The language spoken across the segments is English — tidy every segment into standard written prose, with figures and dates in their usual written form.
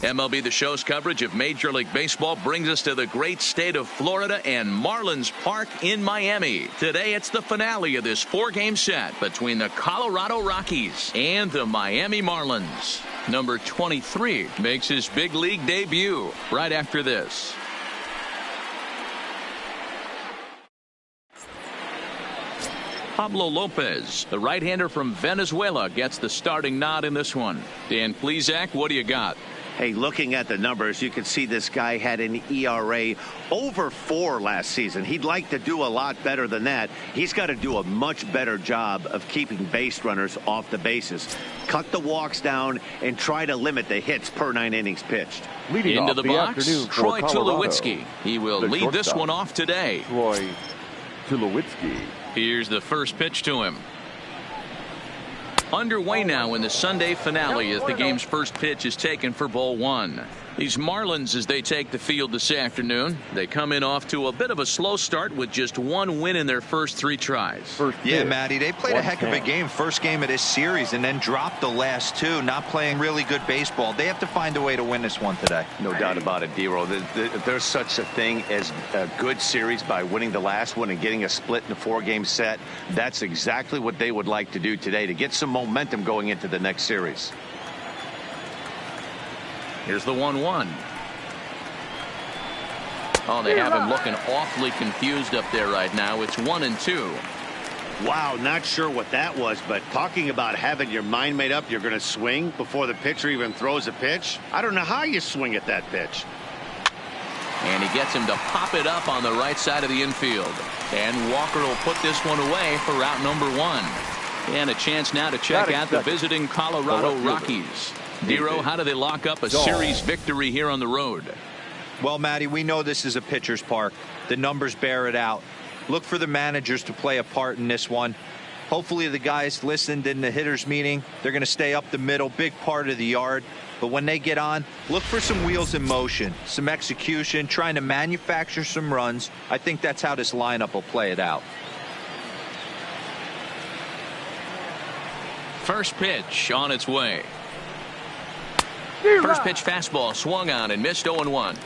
MLB The Show's coverage of Major League Baseball brings us to the great state of Florida and Marlins Park in Miami. Today it's the finale of this 4-game set between the Colorado Rockies and the Miami Marlins. Number 23 makes his big league debut right after this. Pablo Lopez, the right-hander from Venezuela, gets the starting nod in this one. Dan Plesac, what do you got? Hey, looking at the numbers, you can see this guy had an ERA over 4 last season. He'd like to do a lot better than that. He's got to do a much better job of keeping base runners off the bases. Cut the walks down and try to limit the hits per 9 innings pitched. Leading into off the the box, Troy Colorado, Tulowitzki. He will lead this one off today. Troy Tulowitzki. Here's the first pitch to him. Underway now in the Sunday finale as the game's first pitch is taken for ball 1. These Marlins, as they take the field this afternoon, they come in off to a bit of a slow start with just 1 win in their first 3 tries. Yeah, Matty, they played a heck of a game, first game of this series, and then dropped the last 2, not playing really good baseball. They have to find a way to win this one today. No doubt about it, D-Roll. There's such a thing as a good series by winning the last one and getting a split in a 4-game set. That's exactly what they would like to do today to get some momentum going into the next series. Here's the 1-1. Oh, they have him looking awfully confused up there right now. It's 1-2. Wow, not sure what that was, but talking about having your mind made up, you're going to swing before the pitcher even throws a pitch. I don't know how you swing at that pitch. And he gets him to pop it up on the right side of the infield. And Walker will put this one away for route number 1. And a chance now to check out the visiting Colorado Rockies. Dero, how do they lock up a series victory here on the road? Well, Matty, we know this is a pitcher's park. The numbers bear it out. Look for the managers to play a part in this one. Hopefully the guys listened in the hitters meeting. They're going to stay up the middle, big part of the yard. But when they get on, look for some wheels in motion, some execution, trying to manufacture some runs. I think that's how this lineup will play it out. First pitch on its way. First pitch fastball swung on and missed 0-1.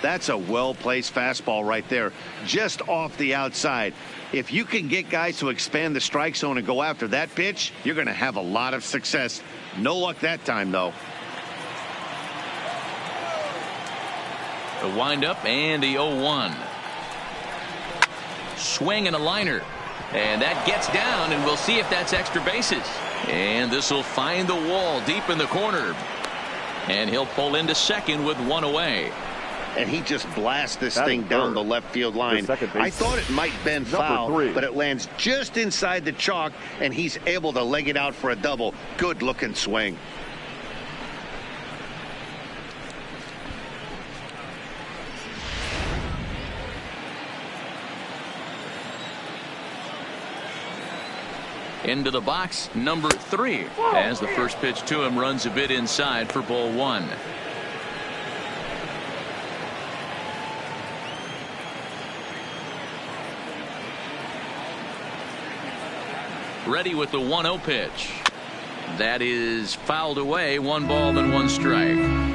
That's a well-placed fastball right there, just off the outside. If you can get guys to expand the strike zone and go after that pitch, you're going to have a lot of success. No luck that time, though. The windup and the 0-1. Swing and a liner. And that gets down, and we'll see if that's extra bases. And this will find the wall deep in the corner. And he'll pull into second with 1 away. And he just blasts this thing down the left field line. I thought it might bend foul, but it lands just inside the chalk, and he's able to leg it out for a double. Good looking swing. Into the box, number 3, as the first pitch to him runs a bit inside for ball 1. Ready with the 1-0 pitch. That is fouled away. 1 ball and 1 strike.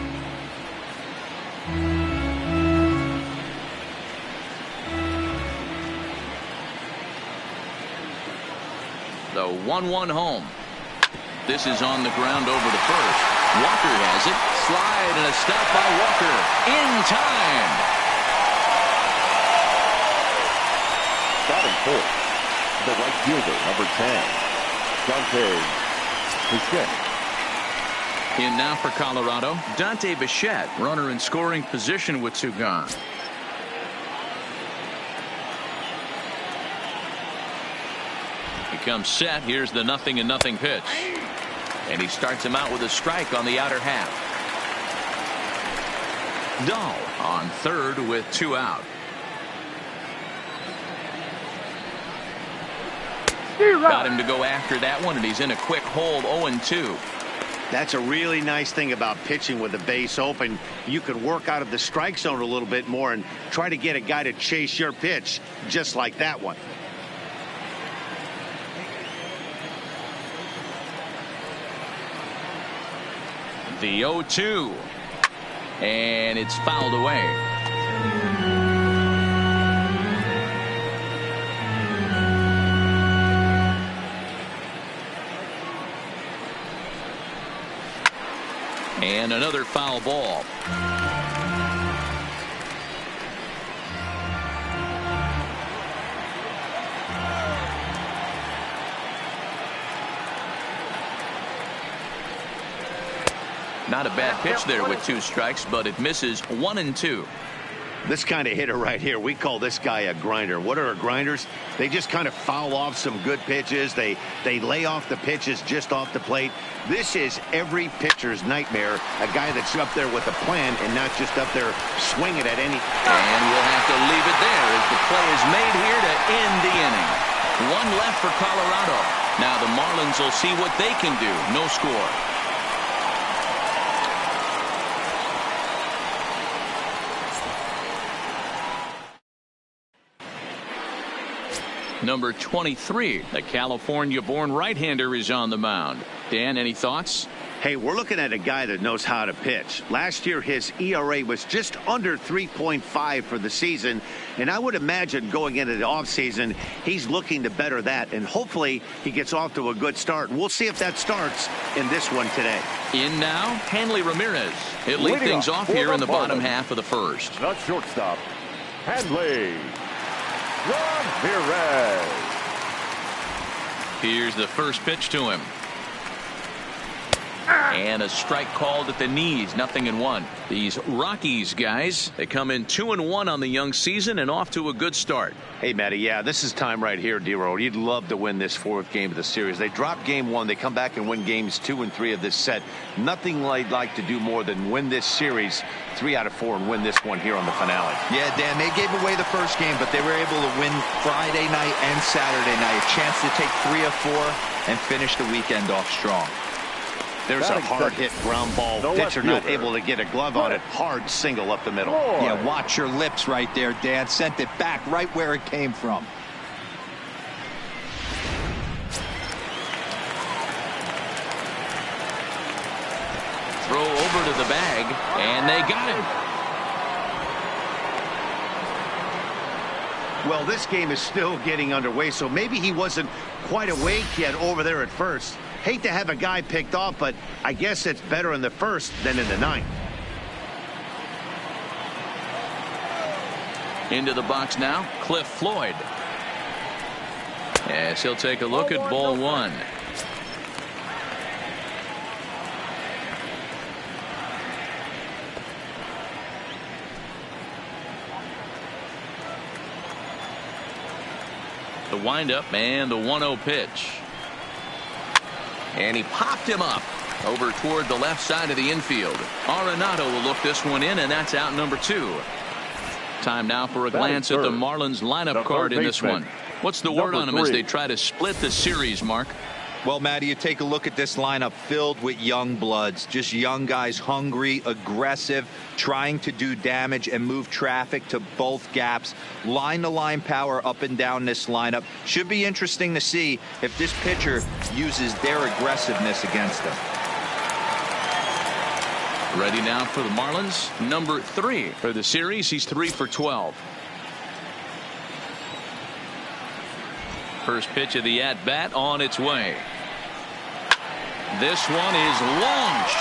The 1-1 home. This is on the ground over to first. Walker has it. Slide and a stop by Walker. In time. Batting fourth, the right fielder, number 10, Dante Bichette. In now for Colorado, Dante Bichette, runner in scoring position with 2 gone. Comes set. Here's the 0-0 pitch, and he starts him out with a strike on the outer half. Dahl on third with 2 out. Got him to go after that one, and he's in a quick hold. 0-2. That's a really nice thing about pitching with the base open. You can work out of the strike zone a little bit more and try to get a guy to chase your pitch, just like that one. The 0-2. And it's fouled away. And another foul ball. Not a bad pitch there with 2 strikes, but it misses 1 and 2. This kind of hitter right here, we call this guy a grinder. What are grinders? They just kind of foul off some good pitches. They lay off the pitches just off the plate. This is every pitcher's nightmare, a guy that's up there with a plan and not just up there swinging at any. And we'll have to leave it there as the play is made here to end the inning. 1 left for Colorado. Now the Marlins will see what they can do. No score. Number 23, the California-born right-hander, is on the mound. Dan, any thoughts? Hey, we're looking at a guy that knows how to pitch. Last year, his ERA was just under 3.5 for the season, and I would imagine going into the offseason, he's looking to better that, and hopefully he gets off to a good start. And we'll see if that starts in this one today. In now, Hanley Ramirez. He'll lead things off here in the bottom half of the first. The shortstop, Hanley Ramirez. Here's the first pitch to him. And a strike called at the knees. 0-1. These Rockies guys, they come in 2-1 on the young season and off to a good start. Hey, Matty, yeah, this is time right here, D-Roll. You'd love to win this 4th game of the series. They drop game 1. They come back and win games 2 and 3 of this set. Nothing they'd like to do more than win this series 3 out of 4 and win this one here on the finale. Yeah, Dan, they gave away the first game, but they were able to win Friday night and Saturday night. A chance to take 3 of 4 and finish the weekend off strong. There's a hard hit ground ball. Pitcher not able to get a glove on it. Hard single up the middle. Yeah, watch your lips right there, Dan. Sent it back right where it came from. Throw over to the bag, and they got him. Well, this game is still getting underway, so maybe he wasn't quite awake yet over there at first. Hate to have a guy picked off, but I guess it's better in the first than in the 9th. Into the box now, Cliff Floyd. Yes, he'll take a look at ball 1. The windup and the 1-0 pitch. And he popped him up over toward the left side of the infield. Arenado will look this one in, and that's out number 2. Time now for a glance at the Marlins lineup card in this one. What's the word on them as they try to split the series, Mark? Well, Matty, you take a look at this lineup filled with young bloods, just young guys, hungry, aggressive, trying to do damage and move traffic to both gaps. Line-to-line power up and down this lineup. Should be interesting to see if this pitcher uses their aggressiveness against them. Ready now for the Marlins. Number 3 for the series. He's 3 for 12. First pitch of the at-bat on its way. This one is launched.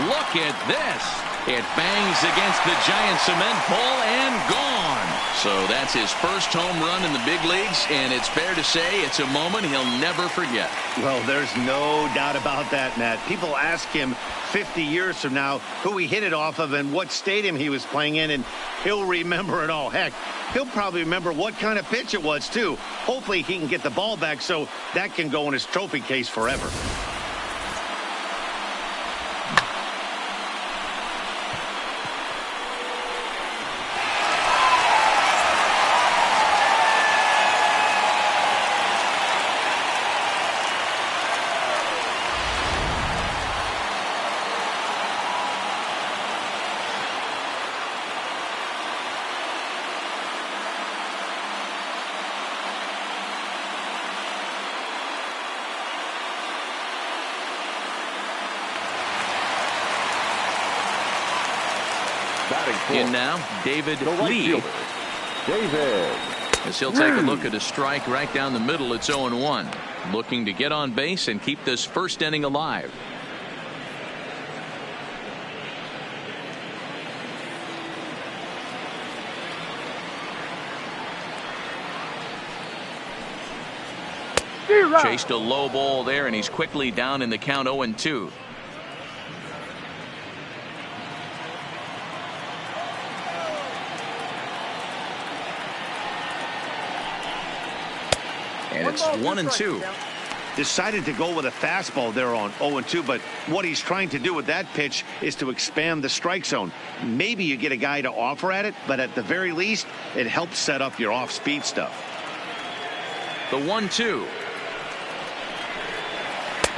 Look at this. It bangs against the giant cement pole and gone. So that's his first home run in the big leagues, and it's fair to say it's a moment he'll never forget. Well, there's no doubt about that, Matt. People ask him 50 years from now who he hit it off of and what stadium he was playing in, and he'll remember it all. Heck, he'll probably remember what kind of pitch it was, too. Hopefully he can get the ball back so that can go in his trophy case forever. In now, David Lee. David. As he'll take a look at a strike right down the middle. It's 0-1. Looking to get on base and keep this first inning alive. Chased a low ball there, and he's quickly down in the count 0-2. And it's 1-2. Decided to go with a fastball there on 0-2, but what he's trying to do with that pitch is to expand the strike zone. Maybe you get a guy to offer at it, but at the very least, it helps set up your off-speed stuff. The 1-2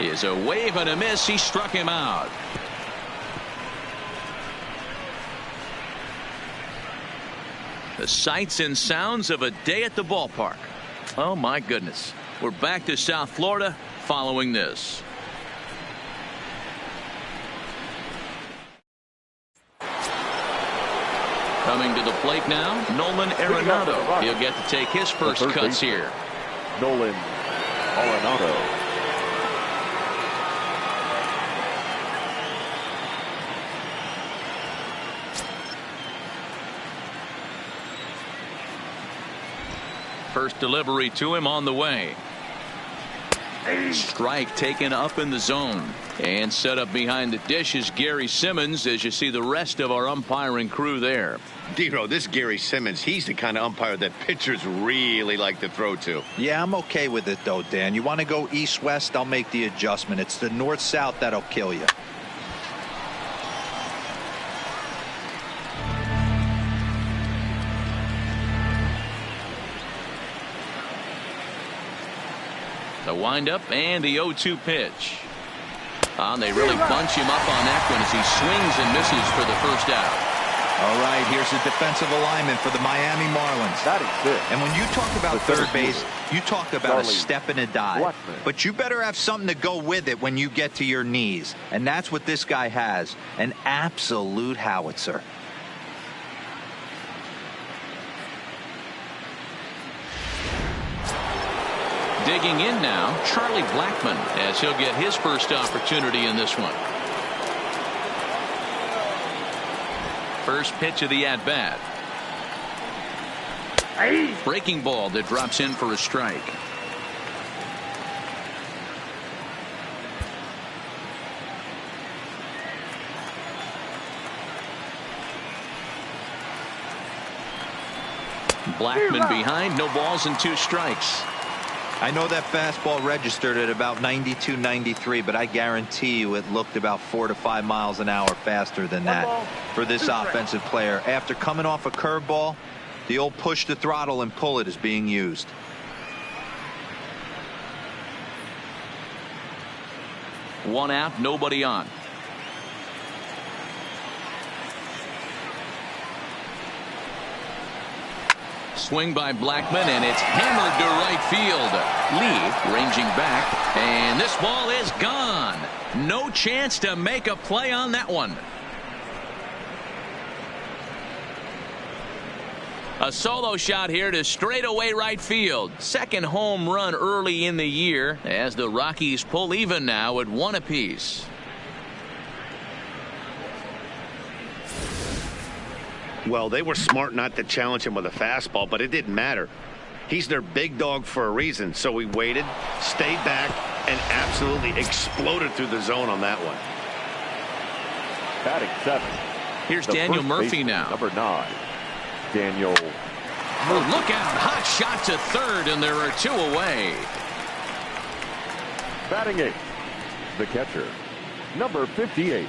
is a wave and a miss. He struck him out. The sights and sounds of a day at the ballpark. Oh my goodness. We're back to South Florida following this. Coming to the plate now, Nolan Arenado. He'll get to take his first cuts here. Nolan Arenado. First delivery to him on the way. Strike taken up in the zone. And set up behind the dish is Gary Simmons, as you see the rest of our umpiring crew there. Dero, this Gary Simmons, he's the kind of umpire that pitchers really like to throw to. Yeah, I'm okay with it, though, Dan. You want to go east-west, I'll make the adjustment. It's the north-south that'll kill you. The windup and the 0-2 pitch. They really bunch him up on that one as he swings and misses for the first out. All right, here's the defensive alignment for the Miami Marlins. And when you talk about third base, you talk about a step and a dive. But you better have something to go with it when you get to your knees. And that's what this guy has, an absolute howitzer. Digging in now, Charlie Blackmon, as he'll get his first opportunity in this one. First pitch of the at-bat. Breaking ball that drops in for a strike. Blackmon behind, no balls and 2 strikes. I know that fastball registered at about 92, 93, but I guarantee you it looked about 4 to 5 miles an hour faster than that for this offensive player. After coming off a curveball, the old push the throttle and pull it is being used. One out, nobody on. Swing by Blackmon, and it's hammered to right field. Lee ranging back, and this ball is gone. No chance to make a play on that one. A solo shot here to straightaway right field. Second home run early in the year as the Rockies pull even now at 1 apiece. Well, they were smart not to challenge him with a fastball, but it didn't matter. He's their big dog for a reason, so he waited, stayed back, and absolutely exploded through the zone on that one. Batting 7. Here's Daniel Murphy now. Number 9. Daniel Murphy. Look out, hot shot to third, and there are 2 away. Batting 8. The catcher, number 58.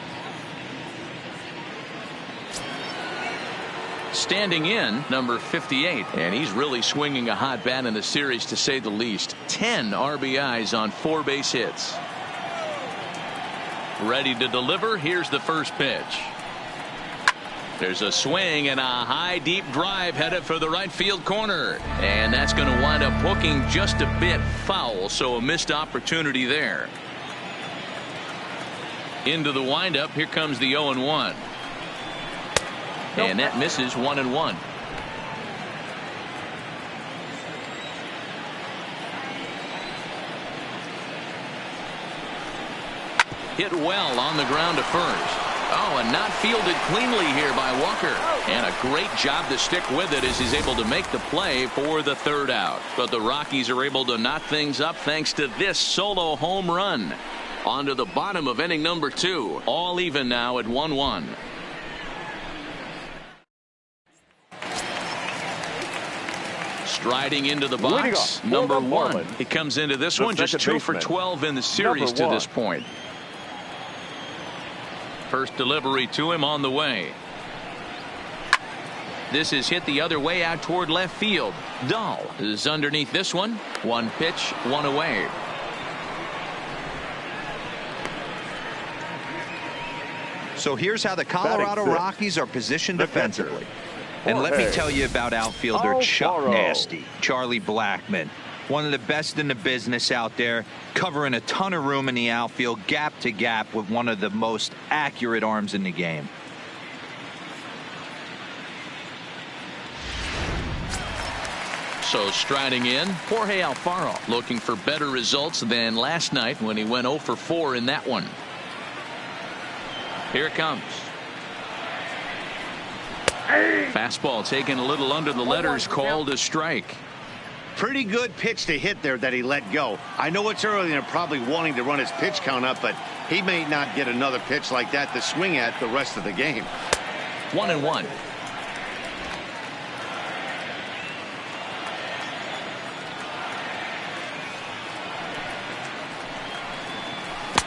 Standing in, number 58, and he's really swinging a hot bat in the series, to say the least. 10 RBIs on 4 base hits. Ready to deliver. Here's the first pitch. There's a swing and a high deep drive headed for the right field corner, and that's going to wind up hooking just a bit foul, so a missed opportunity there. Into the windup. Here comes the 0-1. And that misses 1-1. Hit well on the ground to first. Oh, and not fielded cleanly here by Walker. And a great job to stick with it as he's able to make the play for the third out. But the Rockies are able to knot things up thanks to this solo home run. On to the bottom of inning number 2. All even now at 1-1. Striding into the box, number 1. He comes into this one just 2 for 12 in the series to this point. First delivery to him on the way. This is hit the other way out toward left field. Dahl is underneath this one. 1 pitch, 1 away. So here's how the Colorado Rockies are positioned defensively. And let me tell you about outfielder Chuck Nasty, Charlie Blackmon. One of the best in the business out there, covering a ton of room in the outfield, gap to gap, with one of the most accurate arms in the game. So striding in, Jorge Alfaro, looking for better results than last night when he went 0 for 4 in that one. Here it comes. Fastball taken a little under the letters, called a strike. Pretty good pitch to hit there that he let go. I know it's early and they're probably wanting to run his pitch count up, but he may not get another pitch like that to swing at the rest of the game. 1-1.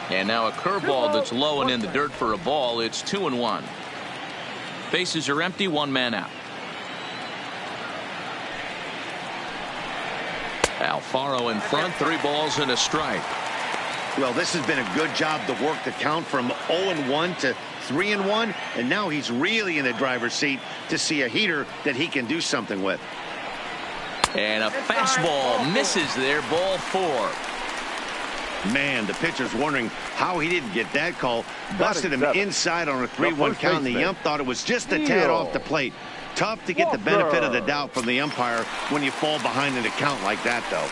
And now a curveball that's low and in the dirt for a ball. It's 2-1. Bases are empty, 1 man out. Alfaro in front, 3 balls and a strike. Well, this has been a good job to work the count from 0-1 to 3-1, and now he's really in the driver's seat to see a heater that he can do something with. And a fastball misses there, ball 4. Man, the pitcher's wondering how he didn't get that call. Busted him inside on a 3-1 count, and the ump thought it was just a tad off the plate. Tough to get the benefit of the doubt from the umpire when you fall behind in a count like that, though.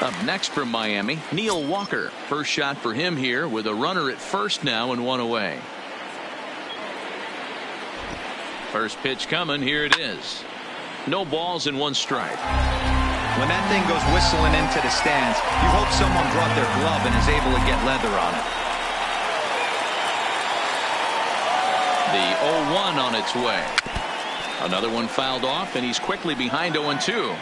Up next from Miami, Neil Walker. First shot for him here with a runner at first now and 1 away. First pitch coming. Here it is. No balls and 1 strike. When that thing goes whistling into the stands, you hope someone brought their glove and is able to get leather on it. The 0-1 on its way. Another one fouled off, and he's quickly behind 0-2.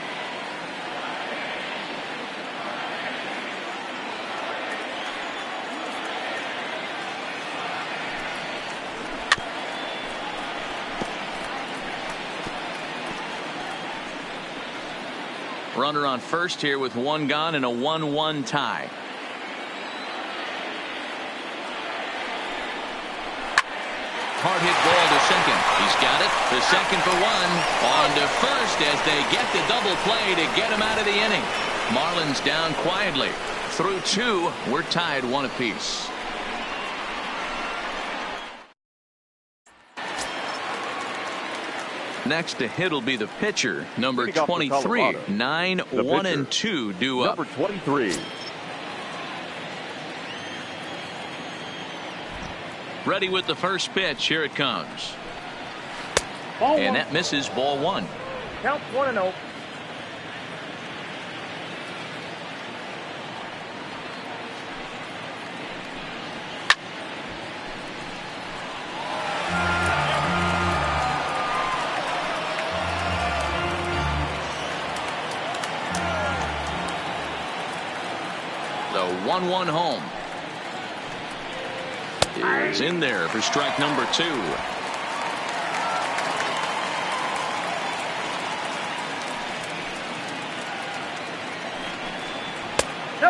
Runner on first here with 1 gone and a 1-1 tie. Hard hit ball to second. He's got it. The second for 1. On to first as they get the double play to get him out of the inning. Marlins down quietly. Through 2, we're tied 1 apiece. Next to hit will be the pitcher, number 23. 9-1-2 due up. Number 23. Ready with the first pitch. Here it comes. And that misses, ball 1. Count 1-0. The 1-1 home is in there for strike number 2.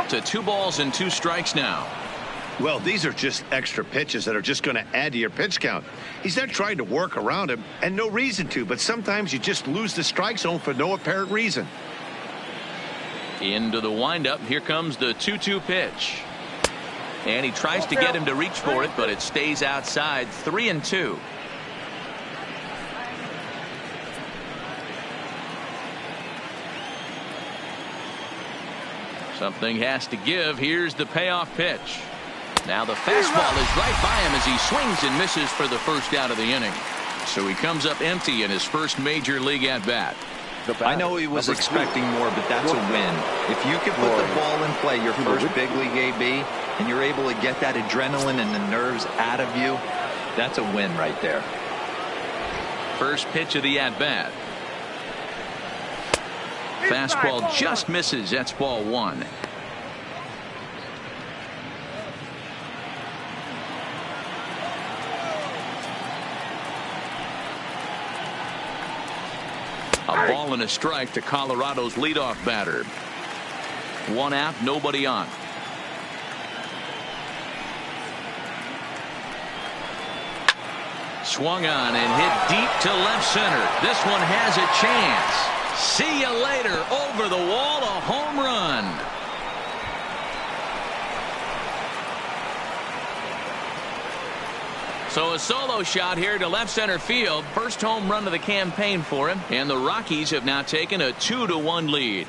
To 2 balls and 2 strikes now. Well, these are just extra pitches that are just going to add to your pitch count. He's not trying to work around him, and no reason to, but sometimes you just lose the strike zone for no apparent reason. Into the windup. Here comes the 2-2 pitch. And he tries to get him to reach for it, but it stays outside. 3-2. Something has to give. Here's the payoff pitch. Now the fastball is right by him as he swings and misses for the first out of the inning. So he comes up empty in his first major league at bat. I know he was expecting more, but that's a win. If you can put the ball in play, your first big league AB, and you're able to get that adrenaline and the nerves out of you, that's a win right there. First pitch of the at bat. Fastball just misses. That's ball one. A ball and a strike to Colorado's leadoff batter. One out, nobody on. Swung on and hit deep to left center. This one has a chance. See you later. Over the wall, a home run. So a solo shot here to left center field. First home run of the campaign for him. And the Rockies have now taken a 2-1 lead.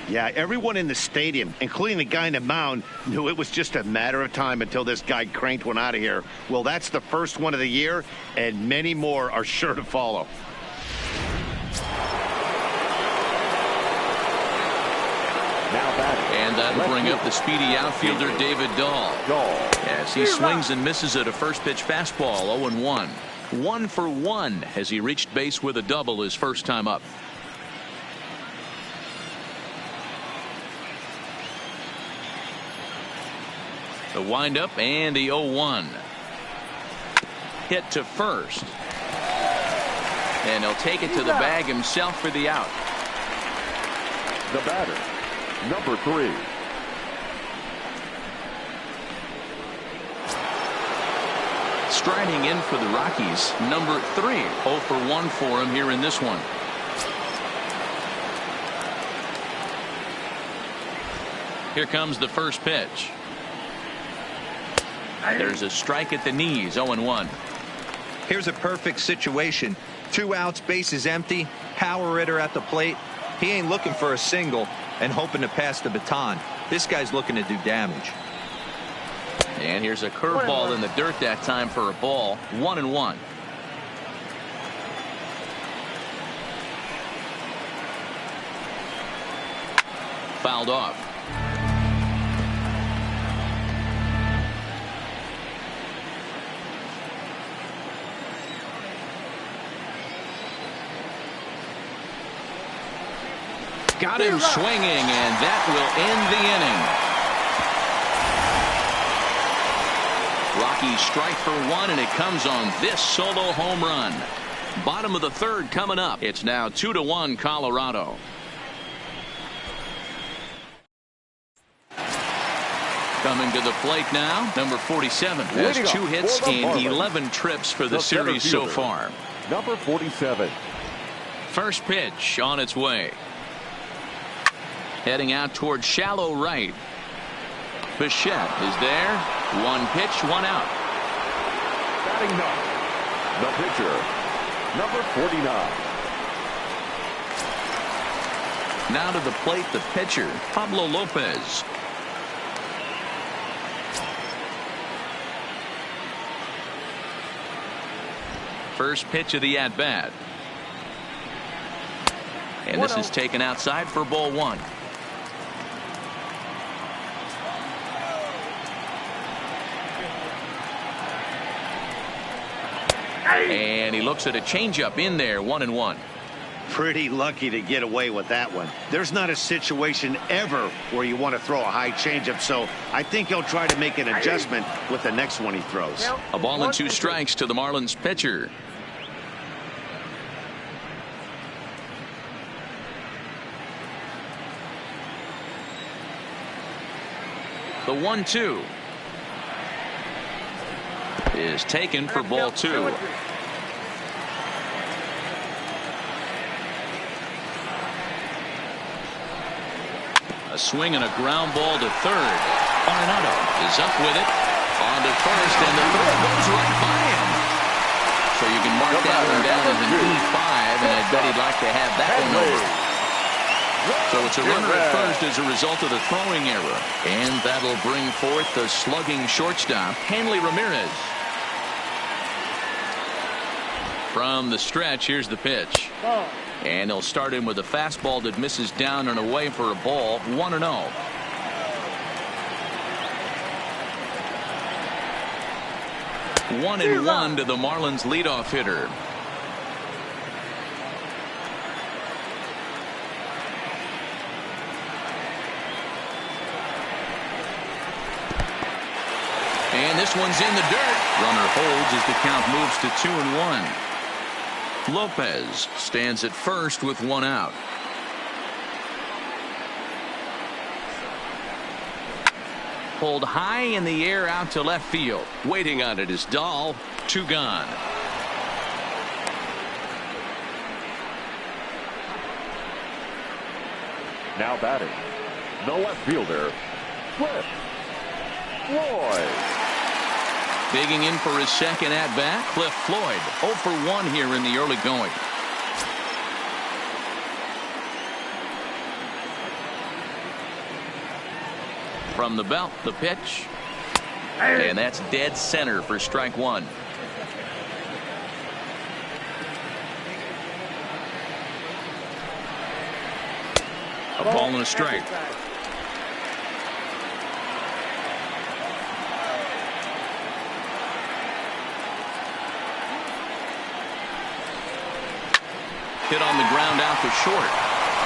Yeah, everyone in the stadium, including the guy in the mound, knew it was just a matter of time until this guy cranked one out of here. Well, that's the first one of the year, and many more are sure to follow. And that'll bring up the speedy outfielder David Dahl. As he swings and misses at a first pitch fastball. 0-1. 1 for 1 as he reached base with a double his first time up. The windup and the 0-1. Hit to first. And he'll take it to the bag himself for the out. The batter, number 3. Striding in for the Rockies, number 3. 0 for 1 for him here in this one. Here comes the first pitch. There's a strike at the knees. 0-1. Here's a perfect situation. 2 outs, bases empty, power hitter at the plate. He ain't looking for a single and hoping to pass the baton. This guy's looking to do damage. And here's a curveball in the dirt that time for a ball. 1-1. Fouled off. Got him swinging, and that will end the inning. Rockies strike for 1, and it comes on this solo home run. Bottom of the third coming up. It's now 2-1 Colorado. Coming to the plate now, number 47 has 2 hits and 11 trips for the series so far. Number 47. First pitch on its way. Heading out towards shallow right. Bichette is there. 1 pitch, 1 out. Batting ninth, the pitcher, number 49. Now to the plate, the pitcher, Pablo Lopez. First pitch of the at-bat. And this is taken outside for ball 1. And he looks at a changeup in there. 1-1. Pretty lucky to get away with that one. There's not a situation ever where you want to throw a high changeup, so I think he'll try to make an adjustment with the next one he throws. A ball and 2 strikes to the Marlins pitcher. The 1-2 is taken for ball 2. A swing and a ground ball to third. Arenado is up with it. On to first, and the throw goes right by him. So you can mark that one down as an E5, and I bet he'd like to have that one over. So it's a runner at first as a result of the throwing error. And that'll bring forth the slugging shortstop, Hanley Ramirez. From the stretch, here's the pitch. And he'll start in with a fastball that misses down and away for a ball, 1-0. One and one to the Marlins leadoff hitter. And this one's in the dirt. Runner holds as the count moves to 2-1. Lopez stands at first with one out. Pulled high in the air out to left field. Waiting on it is Dahl. 2 gone. Now batting, the left fielder, Cliff Floyd. Digging in for his second at bat, Cliff Floyd. 0 for 1 here in the early going. From the belt, the pitch. And that's dead center for strike 1. A ball and a strike. Hit on the ground out to short.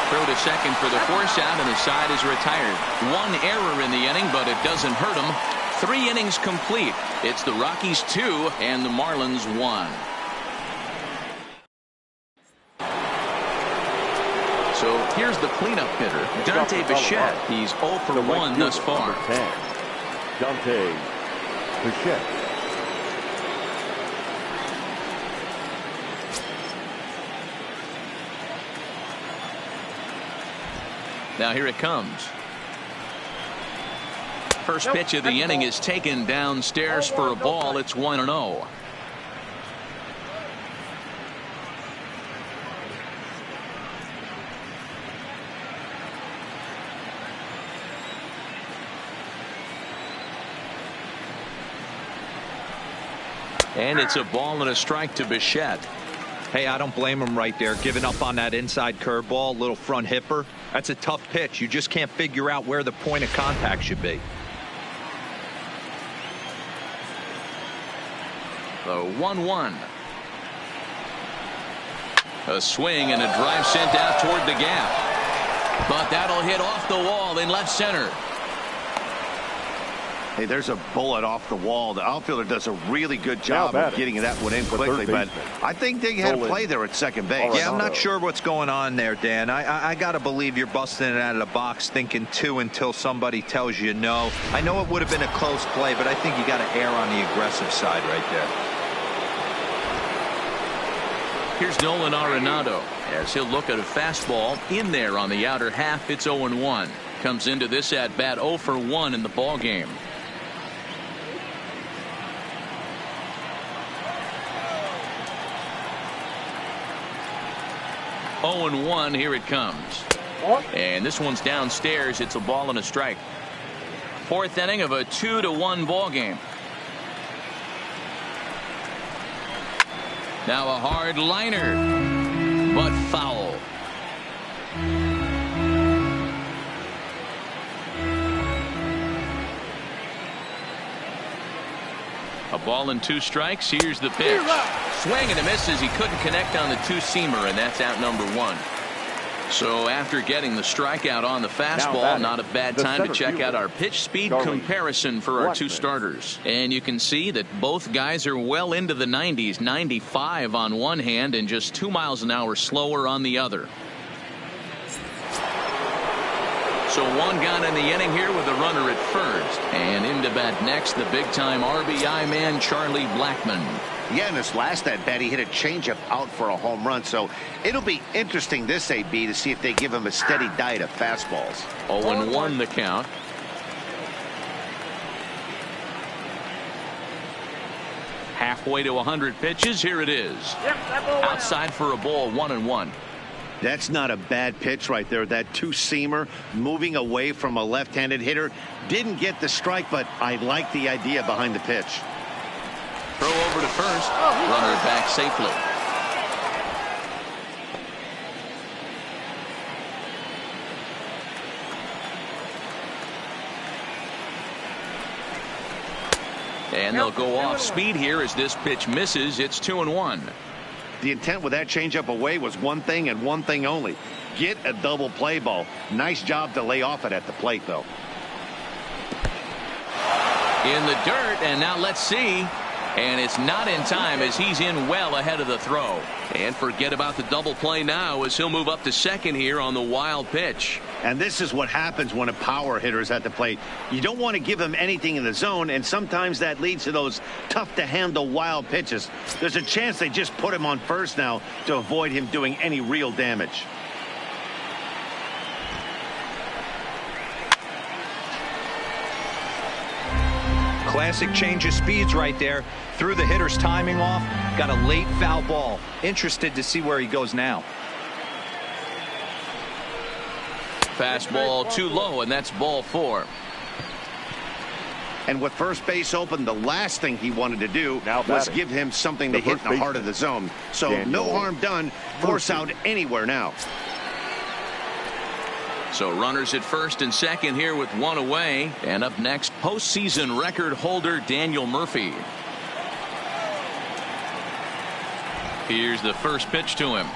Throw to second for the force out, and the side is retired. 1 error in the inning, but it doesn't hurt him. 3 innings complete. It's the Rockies 2 and the Marlins 1. So here's the cleanup hitter, Dante Bichette. He's 0 for 1 thus far. Dante Bichette. Now here it comes. First pitch of the inning is taken downstairs for a ball. It's 1-0. And it's a ball and a strike to Bichette. Hey, I don't blame him right there, giving up on that inside curveball, little front hipper. That's a tough pitch. You just can't figure out where the point of contact should be. The 1-1. A swing and a drive sent out toward the gap. But that'll hit off the wall in left center. Hey, there's a bullet off the wall. The outfielder does a really good job of getting that one in quickly, but I think they had a play there at second base. Yeah, I'm not sure what's going on there, Dan. I got to believe you're busting it out of the box thinking 2 until somebody tells you no. I know it would have been a close play, but I think you got to err on the aggressive side right there. Here's Nolan Arenado as he'll look at a fastball in there on the outer half. It's 0-1. Comes into this at bat 0 for 1 in the ball game. 0-1. Here it comes. And this one's downstairs. It's a ball and a strike. 4th inning of a 2-1 ball game. Now a hard liner, but foul. A ball and 2 strikes. Here's the pitch. Swing and a miss as he couldn't connect on the 2-seamer, and that's out number 1. So after getting the strikeout on the fastball, not a bad time to check out our pitch speed comparison for our 2 starters. And you can see that both guys are well into the 90s, 95 on one hand and just 2 miles an hour slower on the other. So 1 gone in the inning here with a runner at first. And into bat next, the big-time RBI man, Charlie Blackmon. Yeah, in his last at bat, he hit a changeup out for a home run. So it'll be interesting this AB to see if they give him a steady diet of fastballs. 0-1 the count. Halfway to 100 pitches. Here it is. Outside for a ball, 1-1. That's not a bad pitch right there. That two-seamer moving away from a left-handed hitter. Didn't get the strike, but I like the idea behind the pitch. Throw over to first. Runner back safely. And they'll go off speed here as this pitch misses. It's 2-1. The intent with that changeup away was one thing and one thing only. Get a double play ball. Nice job to lay off it at the plate, though. In the dirt, and now let's see. And it's not in time as he's in well ahead of the throw. And forget about the double play now as he'll move up to second here on the wild pitch. And this is what happens when a power hitter is at the plate. You don't want to give him anything in the zone, and sometimes that leads to those tough-to-handle wild pitches. There's a chance they just put him on first now to avoid him doing any real damage. Classic change of speeds right there. Threw the hitter's timing off. Got a late foul ball. Interested to see where he goes now. Fastball too low, and that's ball 4. And with first base open, the last thing he wanted to do was give him something to hit in the heart of the zone. So no harm done. Force out anywhere now. So runners at first and second here with one away. And up next, postseason record holder Daniel Murphy. Here's the first pitch to him.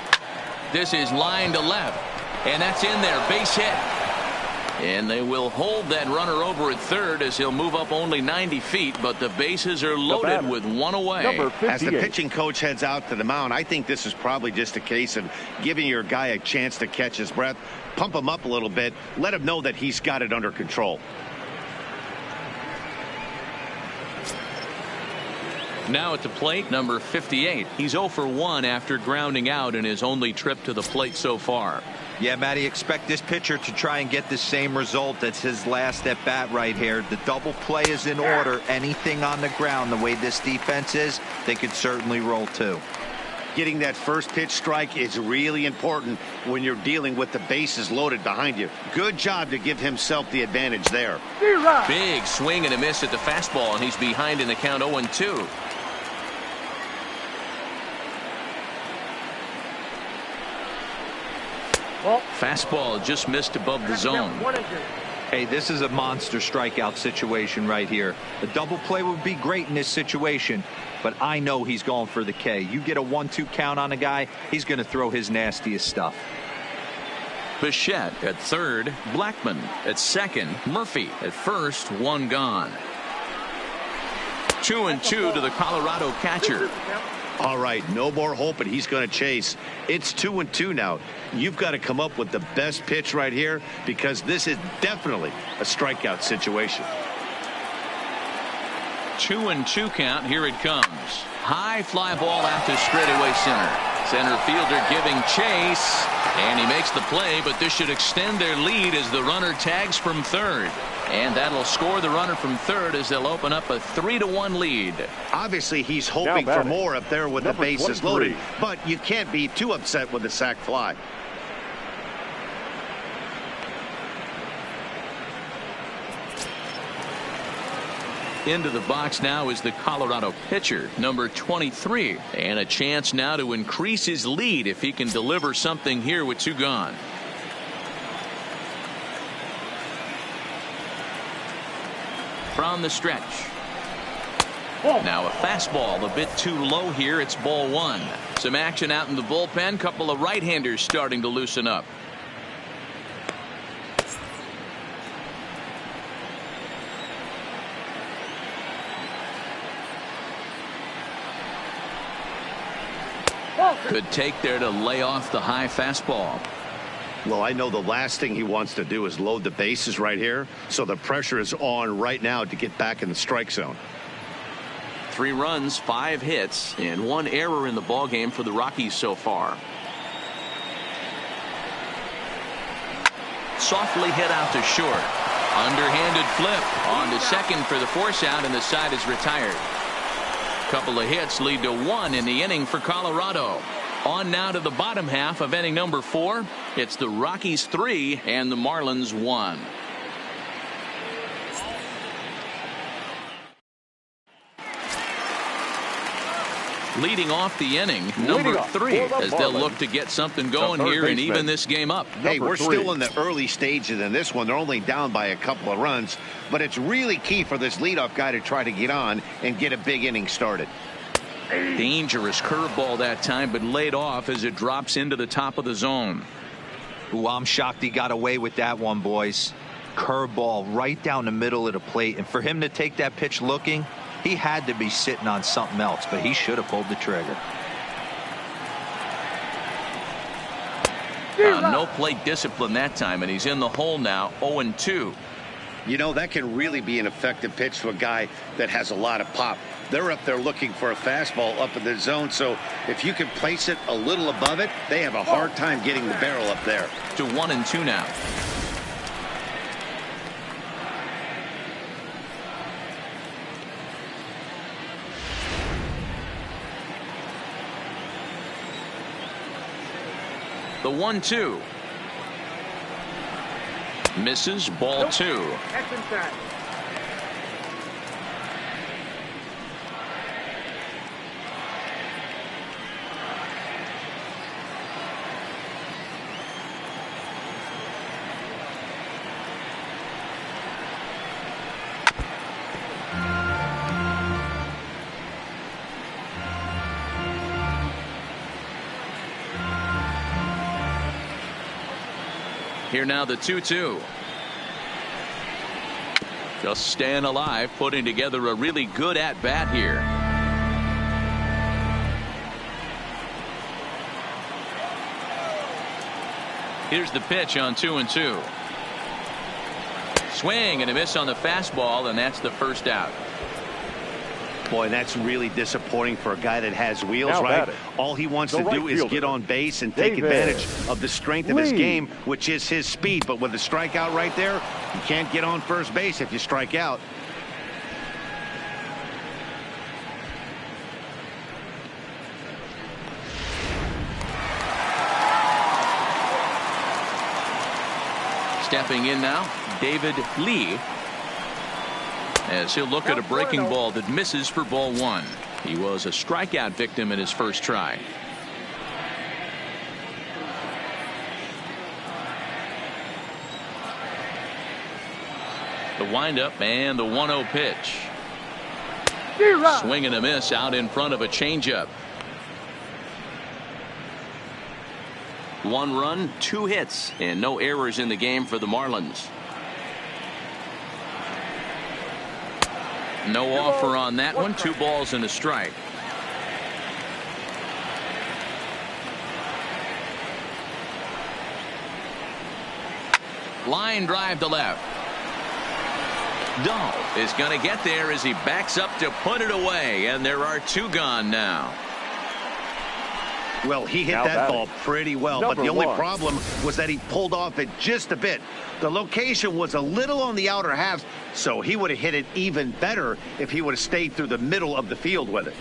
This is line to left. And that's in there. Base hit. And they will hold that runner over at third as he'll move up only 90 feet. But the bases are loaded with one away. As the pitching coach heads out to the mound, I think this is probably just a case of giving your guy a chance to catch his breath. Pump him up a little bit. Let him know that he's got it under control. Now at the plate, number 58. He's 0 for 1 after grounding out in his only trip to the plate so far. Yeah, Matty, expect this pitcher to try and get the same result. That's his last at bat right here. The double play is in order. Anything on the ground, the way this defense is, they could certainly roll too. Getting that first pitch strike is really important when you're dealing with the bases loaded behind you. Good job to give himself the advantage there. Big swing and a miss at the fastball, and he's behind in the count 0-2. Fastball just missed above the zone. Hey, this is a monster strikeout situation right here. A double play would be great in this situation, but I know he's going for the K. You get a 1-2 count on a guy, he's going to throw his nastiest stuff. Bichette at third, Blackman at second, Murphy at first, one gone. 2-2 to the Colorado catcher. All right, no more hoping he's going to chase. It's 2-2 now. You've got to come up with the best pitch right here because this is definitely a strikeout situation. 2-2 count. Here it comes. High fly ball out to straightaway center. Center fielder giving chase, and he makes the play, but this should extend their lead as the runner tags from third. And that'll score the runner from third as they'll open up a 3-1 lead. Obviously, he's hoping for more up there with the bases loaded, but you can't be too upset with the sac fly. Into the box now is the Colorado pitcher, number 23, and a chance now to increase his lead if he can deliver something here with 2 gone. From the stretch. Now a fastball a bit too low here. It's ball 1. Some action out in the bullpen. Couple of right-handers starting to loosen up. Good take there to lay off the high fastball. Well, I know the last thing he wants to do is load the bases right here, so the pressure is on right now to get back in the strike zone. 3 runs, 5 hits, and 1 error in the ballgame for the Rockies so far. Softly hit out to short. Underhanded flip on to second for the force out, and the side is retired. Couple of hits lead to 1 in the inning for Colorado. On now to the bottom half of inning number 4. It's the Rockies 3 and the Marlins 1. Leading off the inning, number 3, as they'll look to get something going here and even this game up. Hey, we're still in the early stages in this one. They're only down by a couple of runs, but it's really key for this leadoff guy to try to get on and get a big inning started. Dangerous curveball that time, but laid off as it drops into the top of the zone. Ooh, I'm shocked he got away with that one, boys. Curveball right down the middle of the plate, and for him to take that pitch looking, he had to be sitting on something else, but he should have pulled the trigger. No plate discipline that time, and he's in the hole now, 0-2. You know, that can really be an effective pitch to a guy that has a lot of pop. They're up there looking for a fastball up in the zone, so if you can place it a little above it, they have a hard time getting the barrel up there. To 1-2 now. The 1-2. Misses, ball 2. Here now the 2-2. Just staying alive, putting together a really good at bat here. Here's the pitch on 2-2. Swing and a miss on the fastball, and that's the first out. Boy, that's really disappointing for a guy that has wheels, Now right? batting. All he wants The to do right is fielder, get on base and take David advantage of the strength of his Lee. game, which is his speed. But with the strikeout right there, you can't get on first base if you strike out. Stepping in now, David Lee, as he'll look at a breaking ball that misses for ball 1. He was a strikeout victim in his first try. The windup and the 1-0 pitch. Swing and a miss out in front of a changeup. 1 run, 2 hits, and no errors in the game for the Marlins. No offer on that one. 2 balls and a strike. Line drive to left. Dahl is going to get there as he backs up to put it away, and there are 2 gone now. Well, he hit Now that batting. ball pretty well, but Number the only 1. problem was that he pulled off it just a bit. The location was a little on the outer half, so he would have hit it even better if he would have stayed through the middle of the field with it.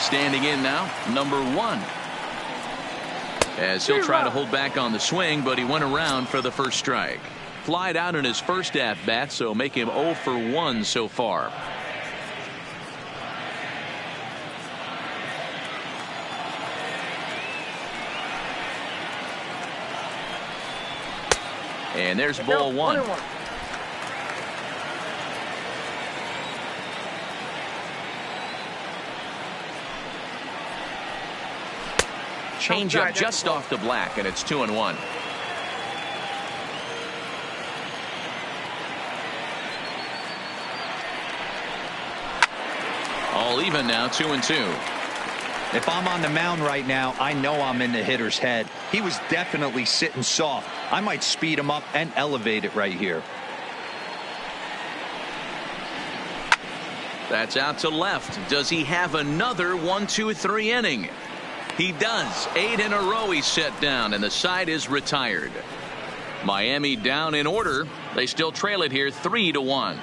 Standing in now, number 1. As he'll try to hold back on the swing, but he went around for the first strike. Flied out in his first at bat, so make him 0 for 1 so far. And there's ball 1. Changeup just off the black, and it's 2-1. All even now, 2-2. If I'm on the mound right now, I know I'm in the hitter's head. He was definitely sitting soft. I might speed him up and elevate it right here. That's out to left. Does he have another 1-2-3 inning? He does. 8 in a row he's set down, and the side is retired. Miami down in order. They still trail it here 3-1.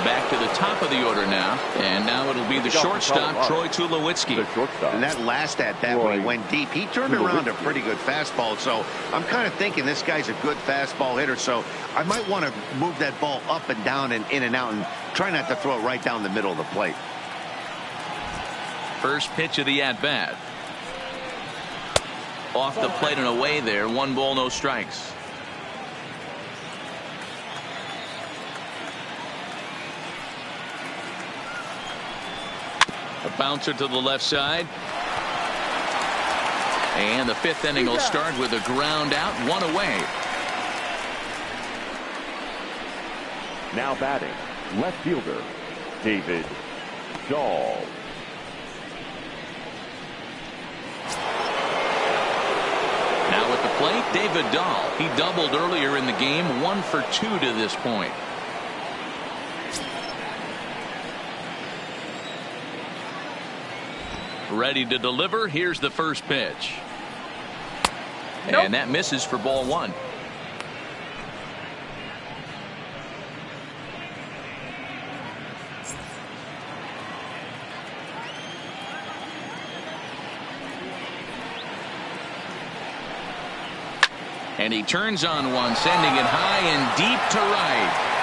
Back to the top of the order now, and now it'll be the shortstop, Troy Tulowitzki. And that last at bat when he went deep, he turned around a pretty good fastball. So I'm kind of thinking this guy's a good fastball hitter. So I might want to move that ball up and down and in and out and try not to throw it right down the middle of the plate. First pitch of the at bat. Off the plate and away there. 1 ball, no strikes. A bouncer to the left side. And the 5th inning will start with a ground out, 1 away. Now batting, left fielder, David Dahl. Now at the plate, David Dahl. He doubled earlier in the game, 1 for 2 to this point. Ready to deliver. Here's the first pitch. And that misses for ball 1. And he turns on one, sending it high and deep to right.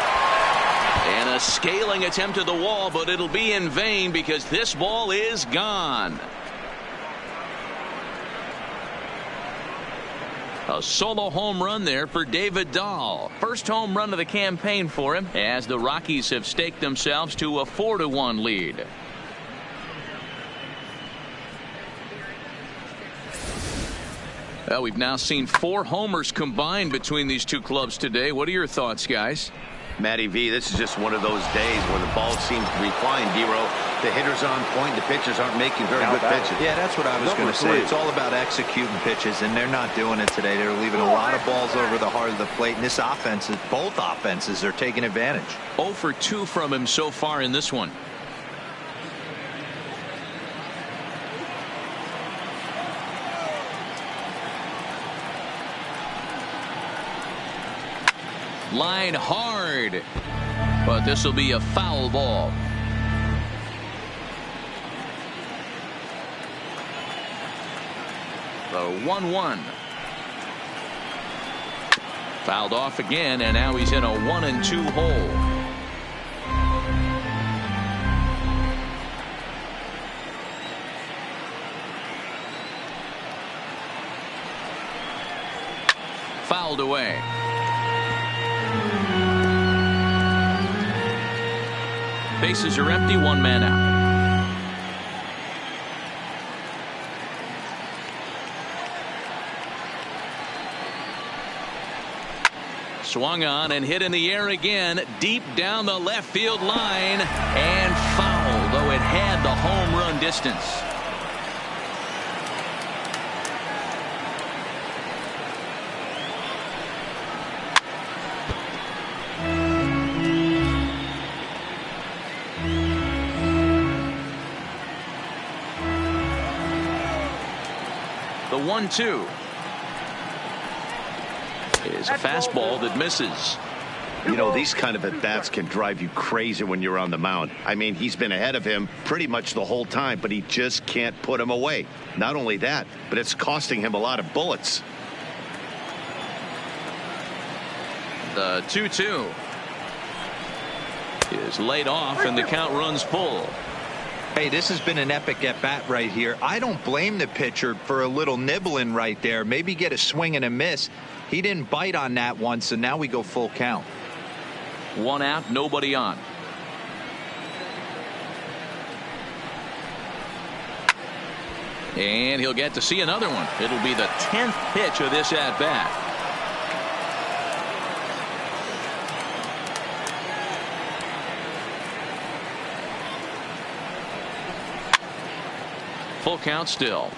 And a scaling attempt at the wall, but it'll be in vain because this ball is gone. A solo home run there for David Dahl. First home run of the campaign for him as the Rockies have staked themselves to a 4-1 lead. Well, we've now seen 4 homers combined between these two clubs today. What are your thoughts, guys? Matty V, this is just one of those days where the ball seems to be flying, D-Row. The hitter's on point. The pitchers aren't making very good pitches. Yeah, that's what I was going to say. It's all about executing pitches, and they're not doing it today. They're leaving a lot of balls over the heart of the plate, and this offense, both offenses are taking advantage. 0 for 2 from him so far in this one. Line hard, but this will be a foul ball. The 1-1. Fouled off again, and now he's in a 1-2 hole. Fouled away. Bases are empty, 1 man out. Swung on and hit in the air again, deep down the left field line, and foul, though it had the home run distance. The 1-2 is a fastball that misses. You know, these kind of at-bats can drive you crazy when you're on the mound. I mean, he's been ahead of him pretty much the whole time, but he just can't put him away. Not only that, but it's costing him a lot of bullets. The 2-2 is laid off, and the count runs full. Hey, this has been an epic at-bat right here. I don't blame the pitcher for a little nibbling right there. Maybe get a swing and a miss. He didn't bite on that one, so now we go full count. 1 out, nobody on. And he'll get to see another one. It'll be the 10th pitch of this at-bat. Full count still.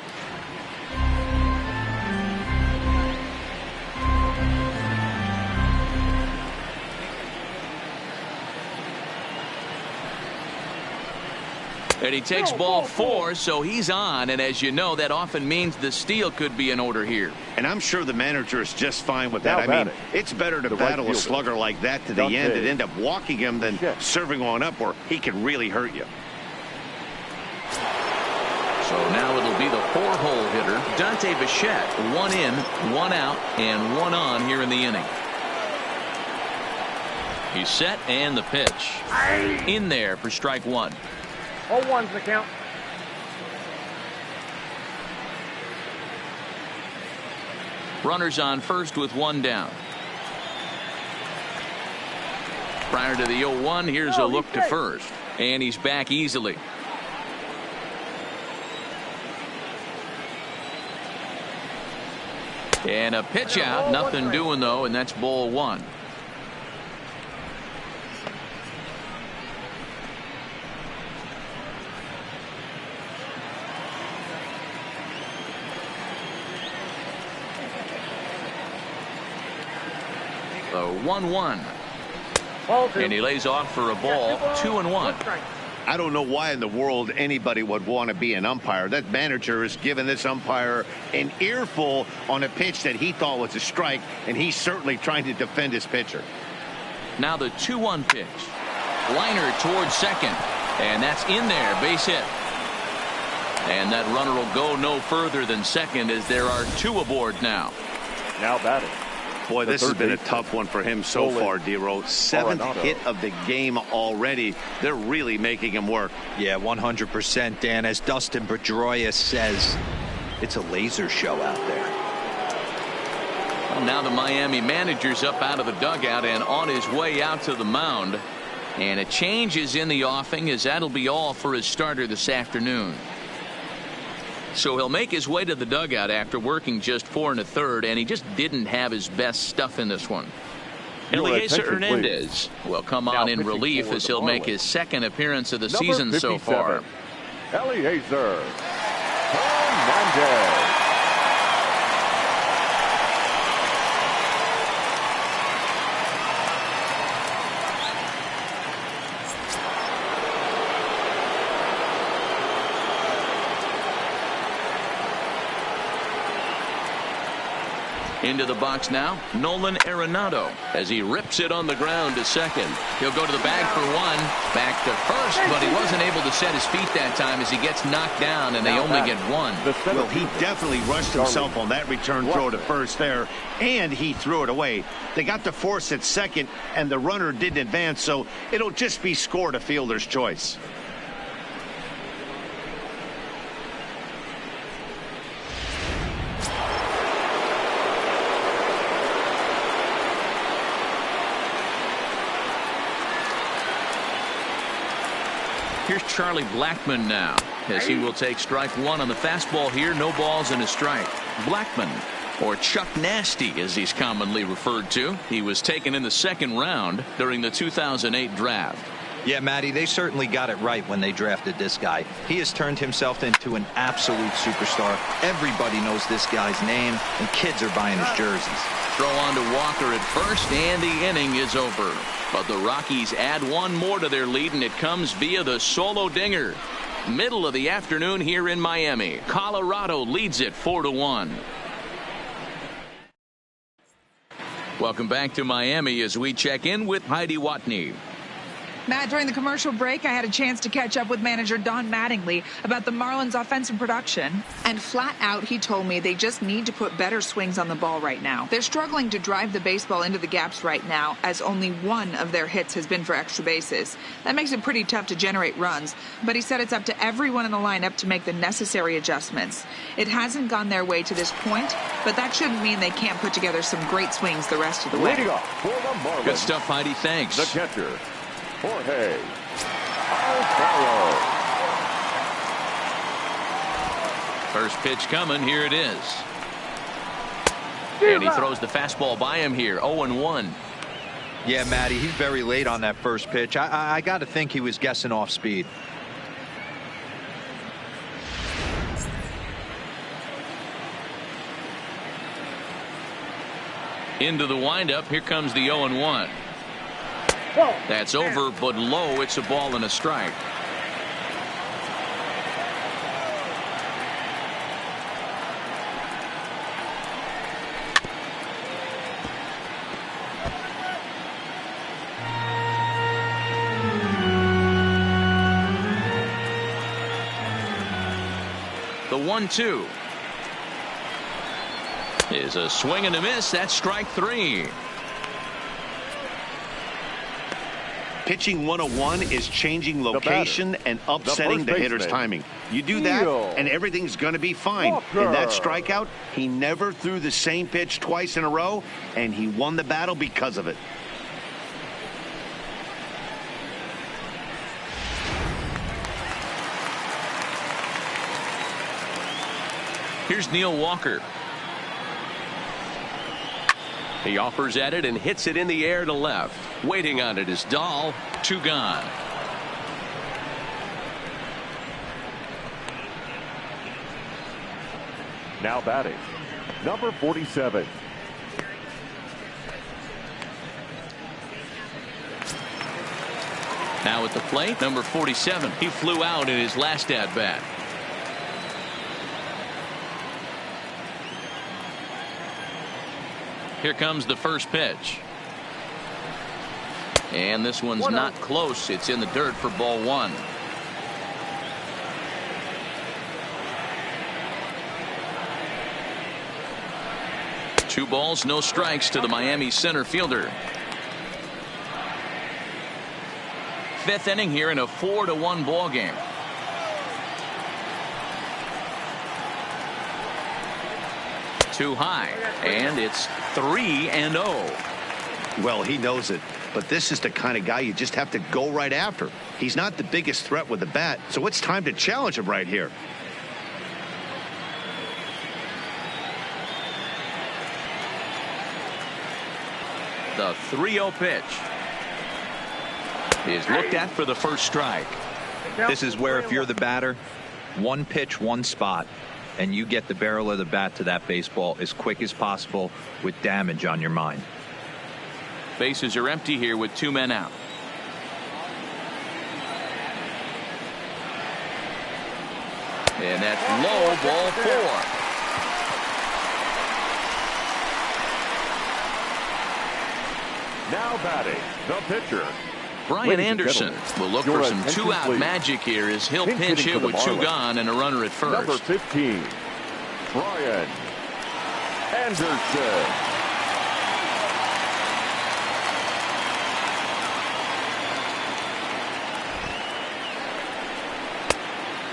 And he takes ball 4, so he's on. And as you know, that often means the steal could be in order here. And I'm sure the manager is just fine with that. I mean, it's better to battle a slugger like that to the end and end up walking him than serving one up where he can really hurt you. So now it'll be the 4-hole hitter, Dante Bichette. 1 in, 1 out, and 1 on here in the inning. He's set, and the pitch. In there for strike 1. 0-1's the count. Runners on first with 1 down. Prior to the 0-1, here's a look to first. And he's back easily. And a pitch out. Nothing doing, though, and that's ball 1. So 1-1. And he lays off for a ball. 2-1. I don't know why in the world anybody would want to be an umpire. That manager has given this umpire an earful on a pitch that he thought was a strike, and he's certainly trying to defend his pitcher. Now the 2-1 pitch. Liner towards second. And that's in there. Base hit. And that runner will go no further than second as there are 2 aboard now. Now batting. Boy, this has been a tough one for him so far, D-Row. 7th hit of the game already. They're really making him work. Yeah, 100%, Dan. As Dustin Pedroia says, it's a laser show out there. Well, now the Miami manager's up out of the dugout and on his way out to the mound. And a change is in the offing, as that'll be all for his starter this afternoon. So he'll make his way to the dugout after working just 4 1/3, and he just didn't have his best stuff in this one. Eliezer Hernandez will come on in relief as he'll make his 2nd appearance of the season so far. Eliezer Hernandez. Into the box now, Nolan Arenado, as he rips it on the ground to second. He'll go to the bag for 1, back to first, but he wasn't able to set his feet that time as he gets knocked down, and they only get 1. Well, he definitely rushed himself on that return throw to first there, and he threw it away. They got the force at second, and the runner didn't advance, so it'll just be scored a fielder's choice. Here's Charlie Blackmon now, as he will take strike 1 on the fastball here. No balls and a strike. Blackmon, or Chuck Nasty as he's commonly referred to. He was taken in the 2nd round during the 2008 draft. Yeah, Matty, they certainly got it right when they drafted this guy. He has turned himself into an absolute superstar. Everybody knows this guy's name, and kids are buying his jerseys. Throw on to Walker at first, and the inning is over. But the Rockies add 1 more to their lead, and it comes via the solo dinger. Middle of the afternoon here in Miami. Colorado leads it 4-1. Welcome back to Miami as we check in with Heidi Watney. Matt, during the commercial break, I had a chance to catch up with manager Don Mattingly about the Marlins' offensive production. And flat out, he told me they just need to put better swings on the ball right now. They're struggling to drive the baseball into the gaps right now, as only 1 of their hits has been for extra bases. That makes it pretty tough to generate runs, but he said it's up to everyone in the lineup to make the necessary adjustments. It hasn't gone their way to this point, but that shouldn't mean they can't put together some great swings the rest of the way. Leading off for the Marlins, good stuff, Heidi. Thanks. the catcher, Jorge Alfaro. First pitch coming. Here it is. And he throws the fastball by him here. 0-1. Yeah, Matty, he's very late on that first pitch. I got to think he was guessing off speed. Into the windup. Here comes the 0-1. That's over, but low. It's a ball and a strike. The 1-2 is a swing and a miss. That's strike 3. Pitching 101 is changing location and upsetting the hitter's timing. You do that, and everything's going to be fine. In that strikeout, he never threw the same pitch twice in a row, and he won the battle because of it. Here's Neil Walker. He offers at it and hits it in the air to left. Waiting on it is Dahl. 2 gone. Now batting, number 47. Now at the plate, number 47. He flew out in his last at bat. Here comes the first pitch. And this one's not close. It's in the dirt for ball 1. Two balls, no strikes to the Miami center fielder. 5th inning here in a 4-1 ball game. Too high, and it's 3-0. Well, he knows it, but this is the kind of guy you just have to go right after. He's not the biggest threat with the bat, so it's time to challenge him right here. The 3-0 pitch is looked at for the first strike. This is where if you're the batter, one pitch, one spot, and you get the barrel of the bat to that baseball as quick as possible with damage on your mind. Bases are empty here with 2 men out. And that's low, ball 4. Now batting, the pitcher. Brian Anderson will look for some 2-out magic here as he'll pinch hit with 2 gone and a runner at first. Number 15, Brian Anderson.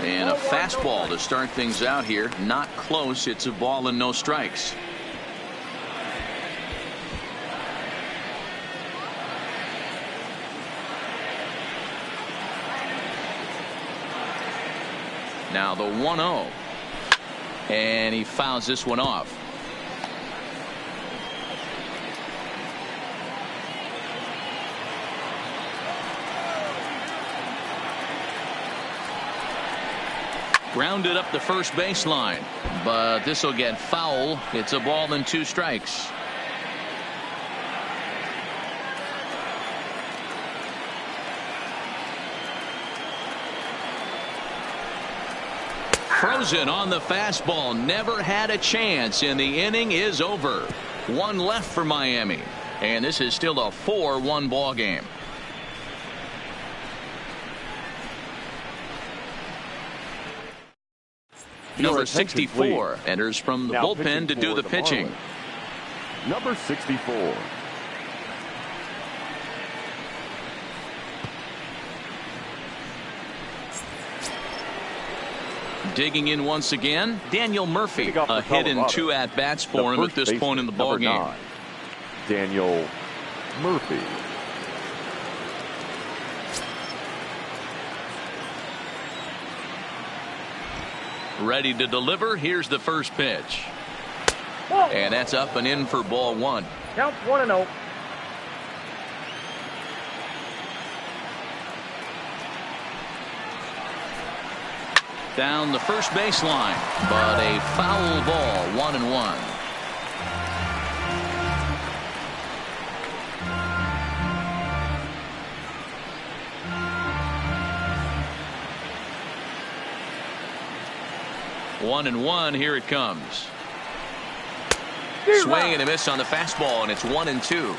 And a fastball to start things out here. Not close. It's a ball and no strikes. Now the 1-0. And he fouls this one off. Grounded up the first baseline, but this will get foul. It's a ball and 2 strikes. Frozen on the fastball. Never had a chance, and the inning is over. 1 left for Miami, and this is still a 4-1 ball game. Number 64 enters from the bullpen to do the pitching. Number 64. Digging in once again, Daniel Murphy. A hit and 2 at-bats for him at this point in the ball game. Daniel Murphy. Ready to deliver. Here's the first pitch. And that's up and in for ball 1. Count 1-0. Down the first baseline, but a foul ball. 1-1. One and 1. Here it comes. Swing and a miss on the fastball, and it's 1-2.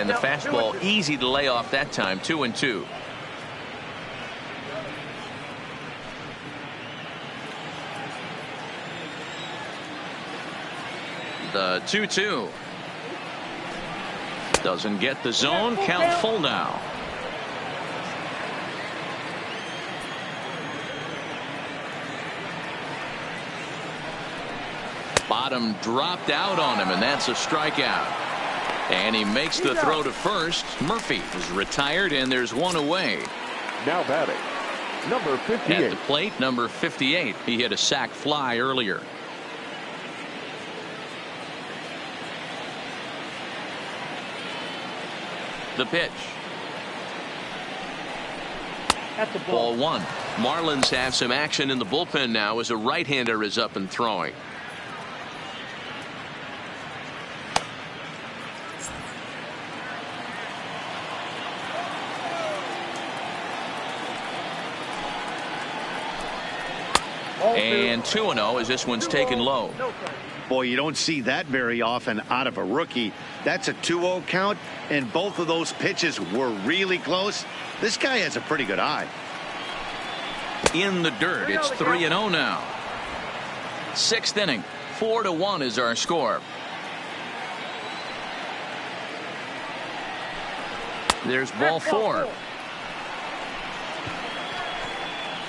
And the fastball easy to lay off that time. 2-2. The 2-2. Doesn't get the zone. Count full now. Bottom dropped out on him, and that's a strikeout. And he makes the throw to first. Murphy is retired, and there's one away. Now batting, number 58. At the plate, number 58. He hit a sac fly earlier. The pitch. That's a Ball one. Marlins have some action in the bullpen now as a right-hander is up and throwing. And 2-0 as this one's taken low. Boy, you don't see that very often out of a rookie. That's a 2-0 count, and both of those pitches were really close. This guy has a pretty good eye. In the dirt, it's 3-0 now. Sixth inning, 4-1 is our score. There's ball four.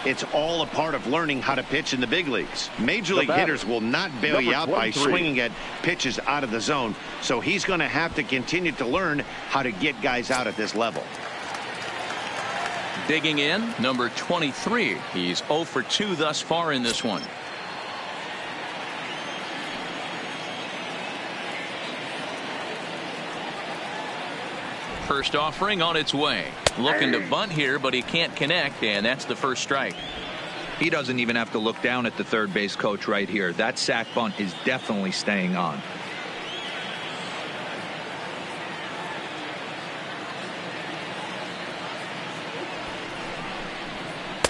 It's all a part of learning how to pitch in the big leagues. Major league hitters will not bail you out by swinging at pitches out of the zone. So he's going to have to continue to learn how to get guys out at this level. Digging in, number 23. He's 0 for 2 thus far in this one. First offering on its way. Looking to bunt here, but he can't connect, and that's the first strike. He doesn't even have to look down at the third base coach right here. That sac bunt is definitely staying on.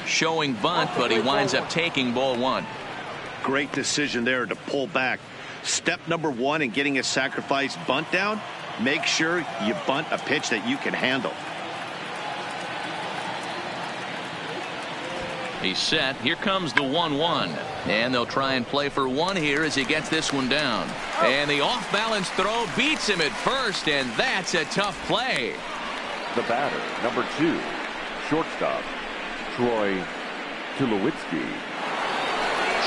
Showing bunt, but he winds up taking ball one. Great decision there to pull back. Step number one in getting a sacrifice bunt down, make sure you bunt a pitch that you can handle. He's set. Here comes the 1-1. And they'll try and play for one here as he gets this one down. And the off-balance throw beats him at first, and that's a tough play. The batter, number 2, shortstop, Troy Tulowitzki.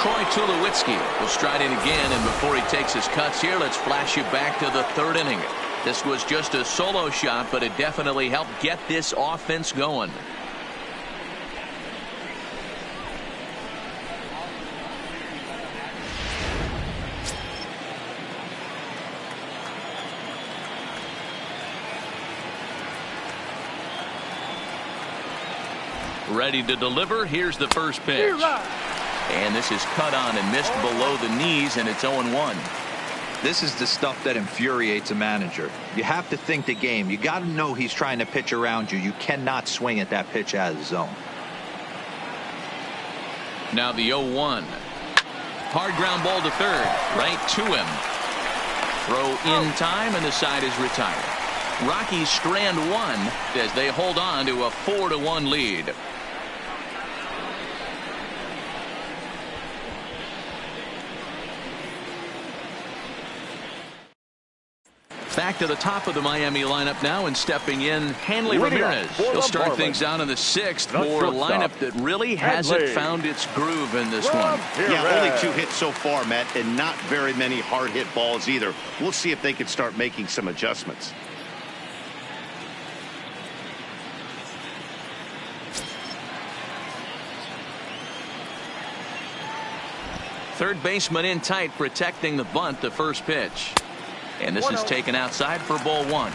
Troy Tulowitzki will stride in again, and before he takes his cuts here, let's flash you back to the third inning. This was just a solo shot, but it definitely helped get this offense going. Ready to deliver. Here's the first pitch. And this is cut on and missed below the knees, and it's 0-1. This is the stuff that infuriates a manager. You have to think the game. You got to know he's trying to pitch around you. You cannot swing at that pitch out of the zone. Now the 0-1. Hard ground ball to third. Right to him. Throw in time, and the side is retired. Rockies strand one as they hold on to a 4-1 lead. Back to the top of the Miami lineup now, and stepping in, Hanley Ramirez. He'll start things out in the sixth for a lineup that really hasn't found its groove in this one. Yeah, only 2 hits so far, Matt, and not very many hard hit balls either. We'll see if they can start making some adjustments. Third baseman in tight, protecting the bunt, the first pitch. And this is taken outside for ball one.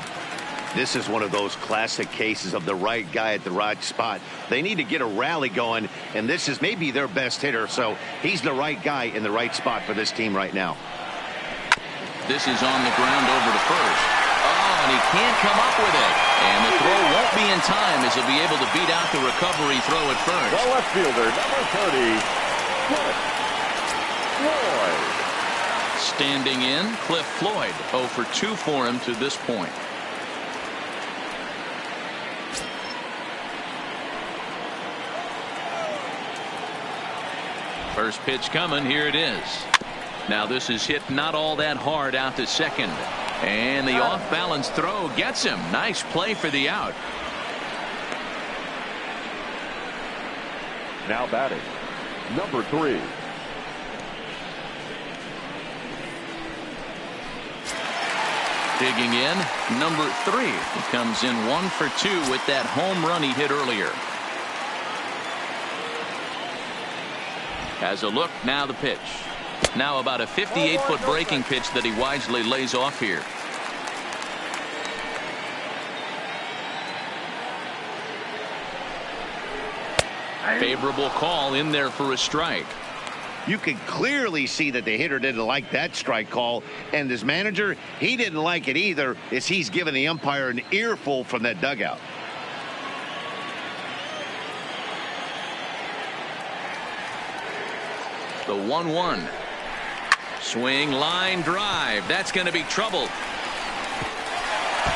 This is one of those classic cases of the right guy at the right spot. They need to get a rally going, and this is maybe their best hitter, so he's the right guy in the right spot for this team right now. This is on the ground over to first. Oh, and he can't come up with it. And the throw won't be in time as he'll be able to beat out the recovery throw at first. The left fielder, number 30, Cliff Floyd. Standing in, Cliff Floyd, 0 for 2 for him to this point. First pitch coming. Here it is. Now this is hit not all that hard out to second. And the off-balance throw gets him. Nice play for the out. Now batting, number 3. Digging in, number 3. He comes in 1 for 2 with that home run he hit earlier. Has a look, now the pitch. Now about a 58-foot breaking pitch that he wisely lays off here. Favorable call in there for a strike. You can clearly see that the hitter didn't like that strike call, and his manager, he didn't like it either, as he's giving the umpire an earful from that dugout. The 1-1. Swing, line, drive. That's going to be trouble.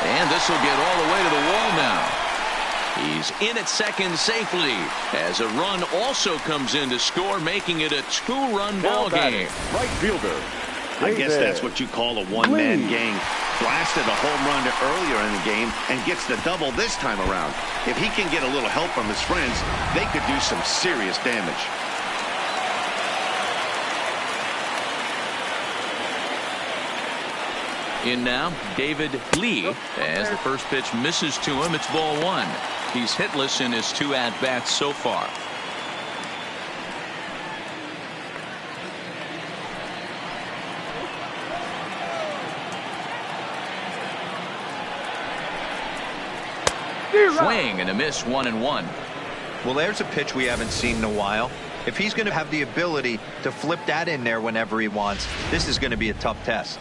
And this will get all the way to the wall now. He's in at second safely as a run also comes in to score, making it a 2-run ball game. Right fielder. I guess that's what you call a one-man game. Blasted a home run earlier in the game and gets the double this time around. If he can get a little help from his friends, they could do some serious damage. In now, David Lee, as the first pitch misses to him. It's ball 1. He's hitless in his 2 at-bats so far. Swing and a miss, 1-1. Well, there's a pitch we haven't seen in a while. If he's going to have the ability to flip that in there whenever he wants, this is going to be a tough test.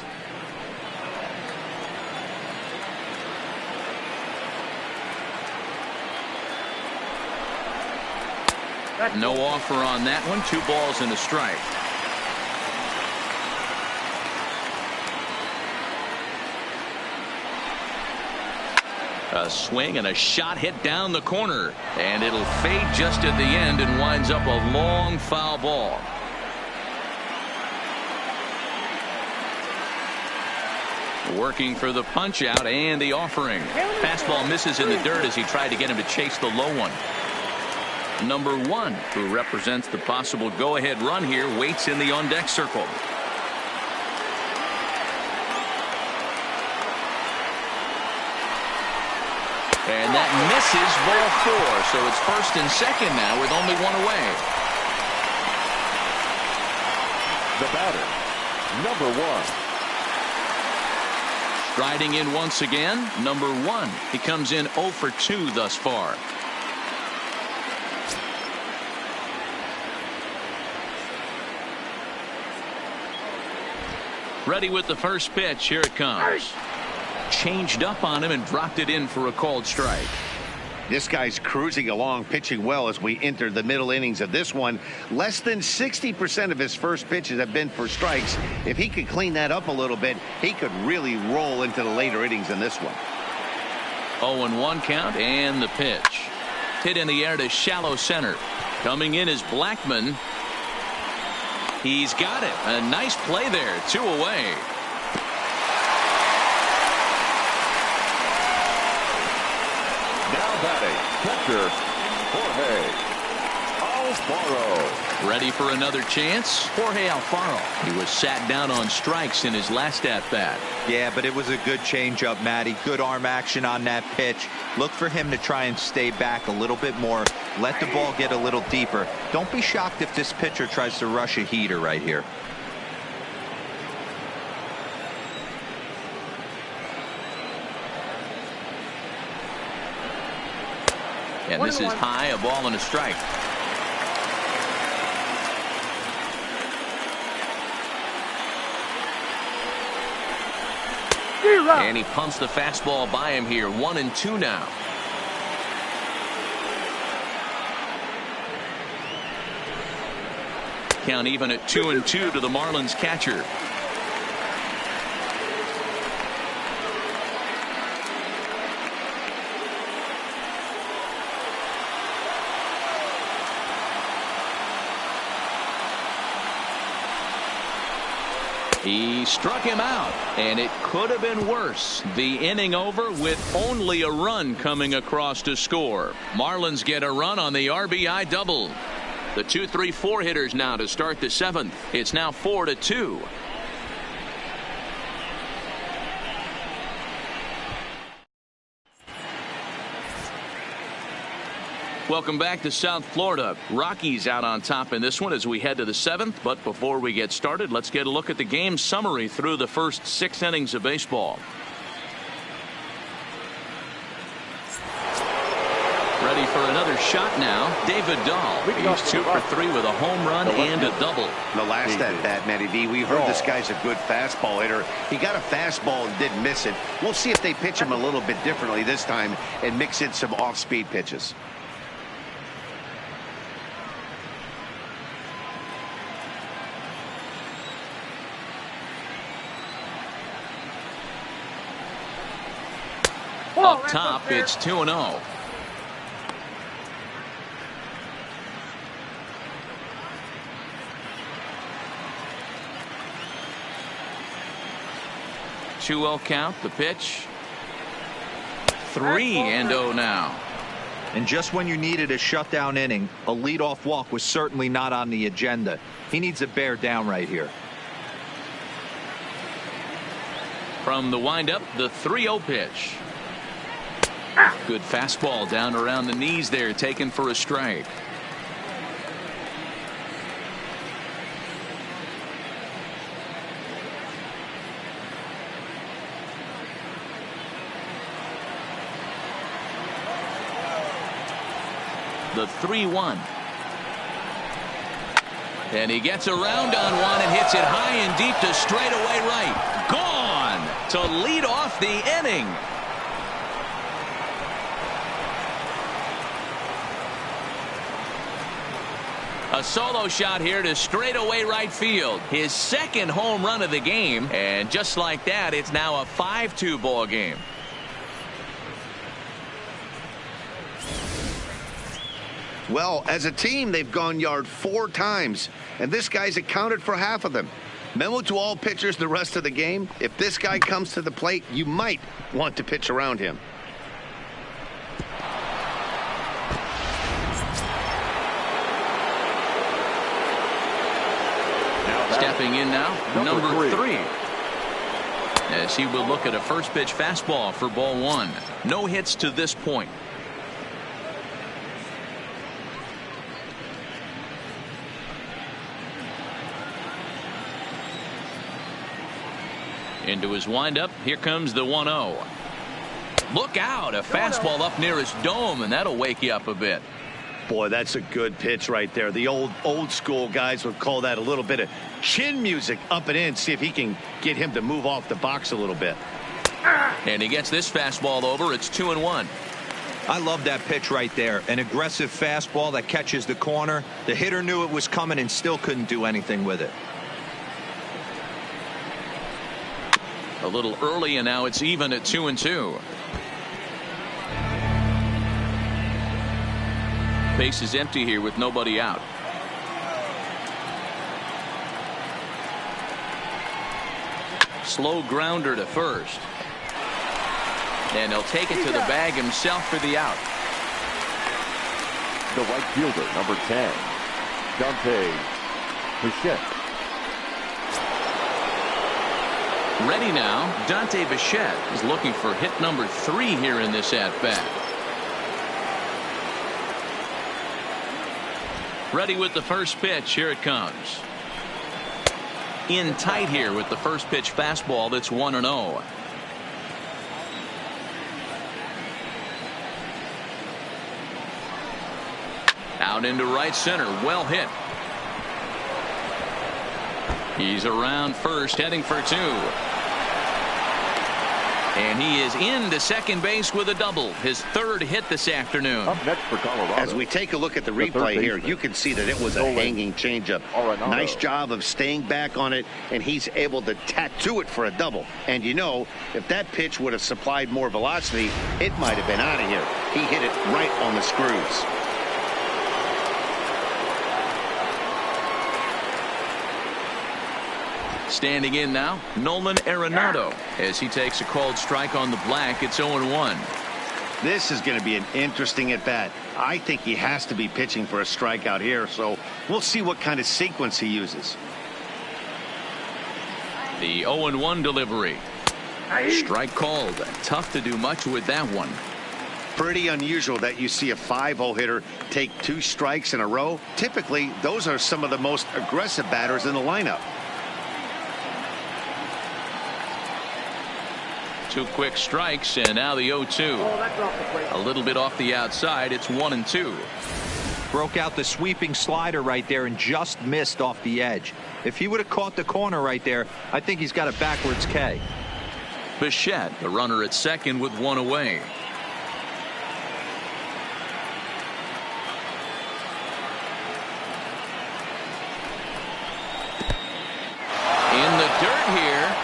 No offer on that one. 2 balls and a strike. A swing and a shot hit down the corner, and it'll fade just at the end and winds up a long foul ball. Working for the punch out and the offering. Fastball misses in the dirt as he tried to get him to chase the low one. Number 1, who represents the possible go-ahead run here, waits in the on-deck circle. And that misses, ball 4. So it's first and second now with only 1 away. The batter, number 1. Striding in once again, number 1. He comes in 0 for 2 thus far. Ready with the first pitch. Here it comes. Changed up on him and dropped it in for a called strike. This guy's cruising along, pitching well as we enter the middle innings of this one. Less than 60% of his first pitches have been for strikes. If he could clean that up a little bit, he could really roll into the later innings in this one. 0-1 count and the pitch. Hit in the air to shallow center. Coming in is Blackman. He's got it. A nice play there. 2 away. Now batting, catcher, Jorge Alfaro. Ready for another chance? Jorge Alfaro. He was sat down on strikes in his last at-bat. Yeah, but it was a good changeup, Matty. Good arm action on that pitch. Look for him to try and stay back a little bit more. Let the ball get a little deeper. Don't be shocked if this pitcher tries to rush a heater right here. And this is high, a ball and a strike. And he pumps the fastball by him here. 1-2 now. Count even at 2-2 to the Marlins catcher. He struck him out, and it could have been worse. The inning over with only a run coming across to score. Marlins get a run on the RBI double. The 2-3-4 hitters now to start the 7th. It's now 4-2. Welcome back to South Florida. Rockies out on top in this one as we head to the 7th. But before we get started, let's get a look at the game summary through the first 6 innings of baseball. Ready for another shot now. David Dahl. He's 2 for 3 with a home run and a double. The last at bat, Matty V, we heard this guy's a good fastball hitter. He got a fastball and didn't miss it. We'll see if they pitch him a little bit differently this time and mix in some off-speed pitches. Up top, it's 2-0. Two-0 count. The pitch. 3-0 now. And just when you needed a shutdown inning, a leadoff walk was certainly not on the agenda. He needs to bear down right here. From the windup, the 3-0 pitch. Good fastball down around the knees there, taken for a strike. The 3-1. And he gets around on one and hits it high and deep to straightaway right. Gone to lead off the inning. A solo shot here to straightaway right field. His second home run of the game. And just like that, it's now a 5-2 ball game. Well, as a team, they've gone yard 4 times, and this guy's accounted for half of them. Memo to all pitchers the rest of the game. If this guy comes to the plate, you might want to pitch around him. Stepping in now, number 3. As he will look at a first pitch fastball for ball 1. No hits to this point. Into his windup. Here comes the 1-0. Look out. A fastball up near his dome, and that'll wake you up a bit. Boy, that's a good pitch right there. The old school guys would call that a little bit of chin music up and in. See if he can get him to move off the box a little bit. And he gets this fastball over. It's 2-1. I love that pitch right there. An aggressive fastball that catches the corner. The hitter knew it was coming and still couldn't do anything with it. A little early, and now it's even at 2-2. Base is empty here with nobody out. Slow grounder to first. And he'll take it to the bag himself for the out. The right fielder, number 10, Dante Bichette. Ready now, Dante Bichette is looking for hit number 3 here in this at-bat. Ready with the first pitch. Here it comes. In tight here with the first pitch fastball. That's 1-0. Out into right center. Well hit. He's around first, heading for 2. And he is into second base with a double. His 3rd hit this afternoon. Up next for Colorado. As we take a look at the replay here, you can see that it was a hanging changeup. Nice job of staying back on it, and he's able to tattoo it for a double. And you know, if that pitch would have supplied more velocity, it might have been out of here. He hit it right on the screws. Standing in now, Nolan Arenado. As he takes a called strike on the black, it's 0-1. This is going to be an interesting at bat. I think he has to be pitching for a strikeout here, so we'll see what kind of sequence he uses. The 0-1 delivery. Strike called. Tough to do much with that one. Pretty unusual that you see a 5-0 hitter take 2 strikes in a row. Typically, those are some of the most aggressive batters in the lineup. 2 quick strikes, and now the 0-2. A little bit off the outside. It's 1-2. Broke out the sweeping slider right there and just missed off the edge. If he would have caught the corner right there, I think he's got a backwards K. Bichette, the runner at second with 1 away. In the dirt here.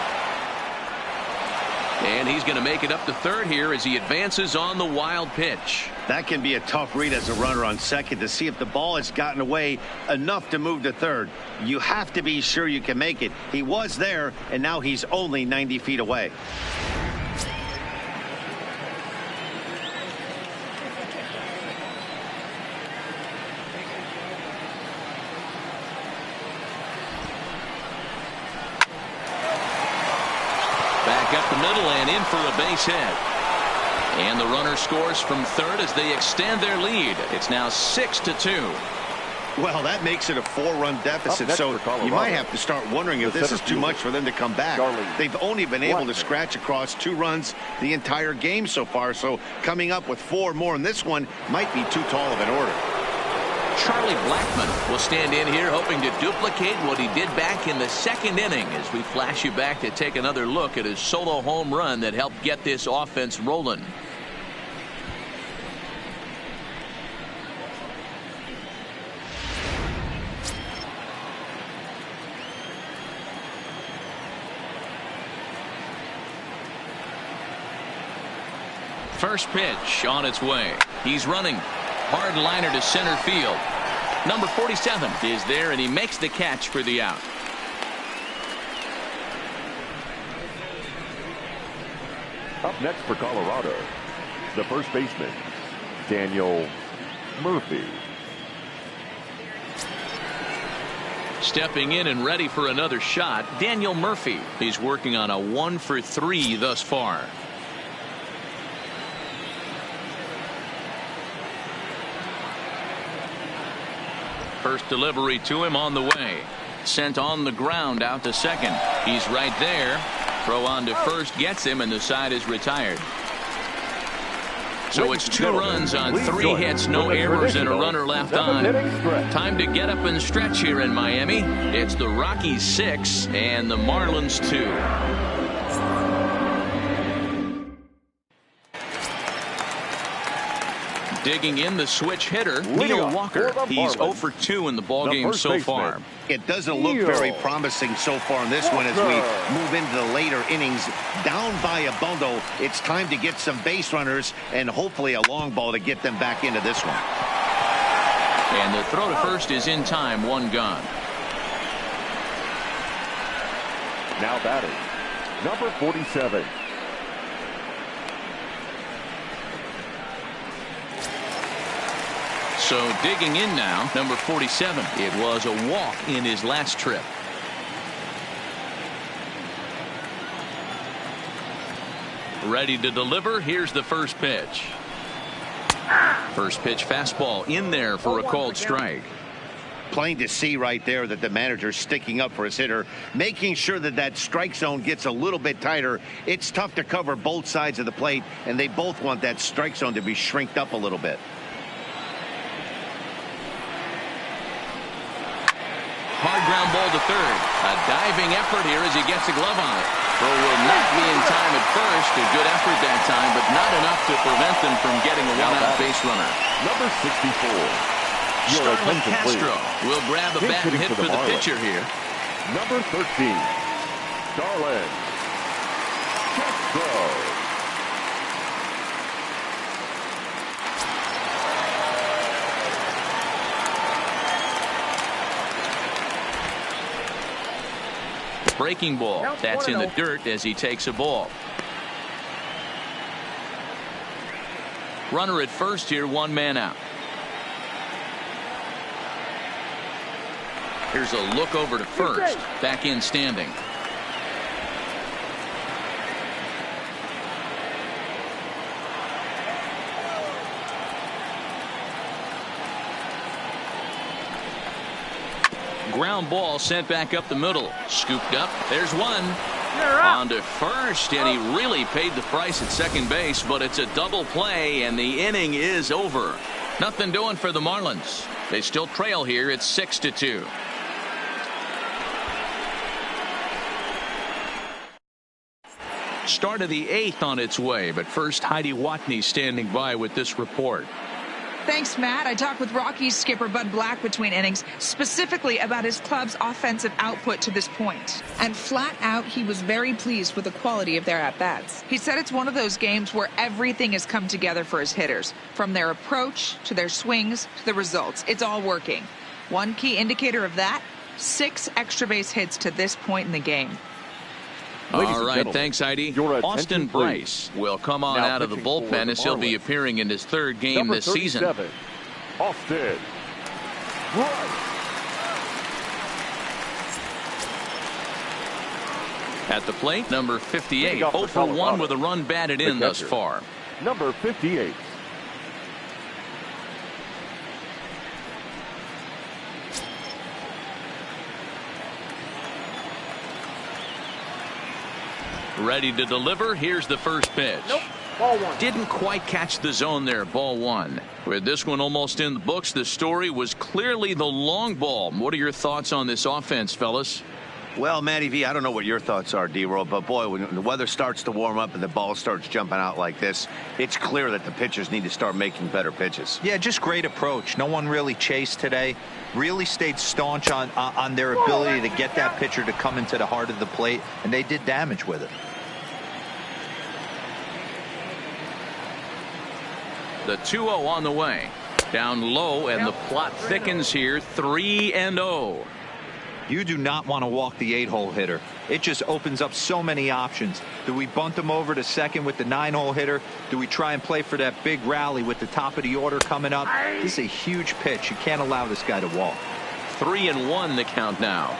And he's going to make it up to third here as he advances on the wild pitch. That can be a tough read as a runner on second to see if the ball has gotten away enough to move to third. You have to be sure you can make it. He was there, and now he's only 90 feet away. Back up the middle and in for a base hit. And the runner scores from third as they extend their lead. It's now 6-2. Well, that makes it a 4-run deficit, so you might have to start wondering if this is too much for them to come back. They've only been able to scratch across 2 runs the entire game so far, so coming up with 4 more in this one might be too tall of an order. Charlie Blackmon will stand in here hoping to duplicate what he did back in the second inning as we flash you back to take another look at his solo home run that helped get this offense rolling. First pitch on its way. He's running. Hard liner to center field. Number 47 is there, and he makes the catch for the out. Up next for Colorado, the first baseman, Daniel Murphy. Stepping in and ready for another shot, Daniel Murphy. He's working on a 1-for-3 thus far. First delivery to him on the way. Sent on the ground out to second. He's right there. Throw on to first gets him, and the side is retired. So it's 2 runs on 3 hits, no errors, and a runner left on. Time to get up and stretch here in Miami. It's the Rockies 6 and the Marlins 2. Digging in the switch hitter, Neil Walker. He's 0 for 2 in the ballgame so far. It doesn't look very promising so far in this one as we move into the later innings. Down by a bundle, it's time to get some base runners and hopefully a long ball to get them back into this one. And the throw to first is in time, 1 gone. Now batting, number 47. So digging in now, number 47. It was a walk in his last trip. Ready to deliver. Here's the first pitch. First pitch fastball in there for a called strike. Plain to see right there that the manager's sticking up for his hitter, making sure that that strike zone gets a little bit tighter. It's tough to cover both sides of the plate, and they both want that strike zone to be shrinked up a little bit. Hard ground ball to third. A diving effort here as he gets a glove on it. Throw will not be in time at first. A good effort that time, but not enough to prevent them from getting a one-out base runner. Number 64. Starlin Castro will grab a bat and hit for the pitcher here. Number 13. Starlin Castro. breaking ball. That's in the dirt as he takes a ball. Runner at first here, one man out. Here's a look over to first. Back in standing. Ground ball sent back up the middle. Scooped up. There's one. On to first, and he really paid the price at second base, but it's a double play, and the inning is over. Nothing doing for the Marlins. They still trail here. It's 6-2. Start of the 8th on its way, but first Heidi Watney standing by with this report. Thanks, Matt. I talked with Rockies skipper Bud Black between innings, specifically about his club's offensive output to this point. And flat out, he was very pleased with the quality of their at-bats. He said it's one of those games where everything has come together for his hitters, from their approach to their swings to the results. It's all working. One key indicator of that, 6 extra base hits to this point in the game. All right, thanks, Heidi. Austin Bryce will come on out of the bullpen as he'll be appearing in his 3rd game this season. Austin Bryce. At the plate, number 58, 0 for 1 with a run batted in thus far. Number 58. Ready to deliver. Here's the first pitch. Ball 1. Didn't quite catch the zone there. Ball 1. With this one almost in the books, the story was clearly the long ball. What are your thoughts on this offense, fellas? Well, Matty V, I don't know what your thoughts are, D-Roll, but boy, when the weather starts to warm up and the ball starts jumping out like this, it's clear that the pitchers need to start making better pitches. Yeah, just great approach. No one really chased today. Really stayed staunch on their ability to get that pitcher to come into the heart of the plate, and they did damage with it. The 2-0 on the way. Down low, and the plot thickens here. 3-0. You do not want to walk the 8-hole hitter. It just opens up so many options. Do we bunt him over to second with the 9-hole hitter? Do we try and play for that big rally with the top of the order coming up? This is a huge pitch. You can't allow this guy to walk. 3-1 the count now.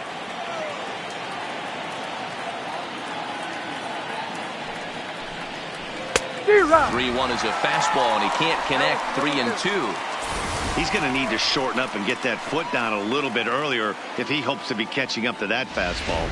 D-Rock. 3-1 is a fastball, and he can't connect. 3-2. He's going to need to shorten up and get that foot down a little bit earlier if he hopes to be catching up to that fastball.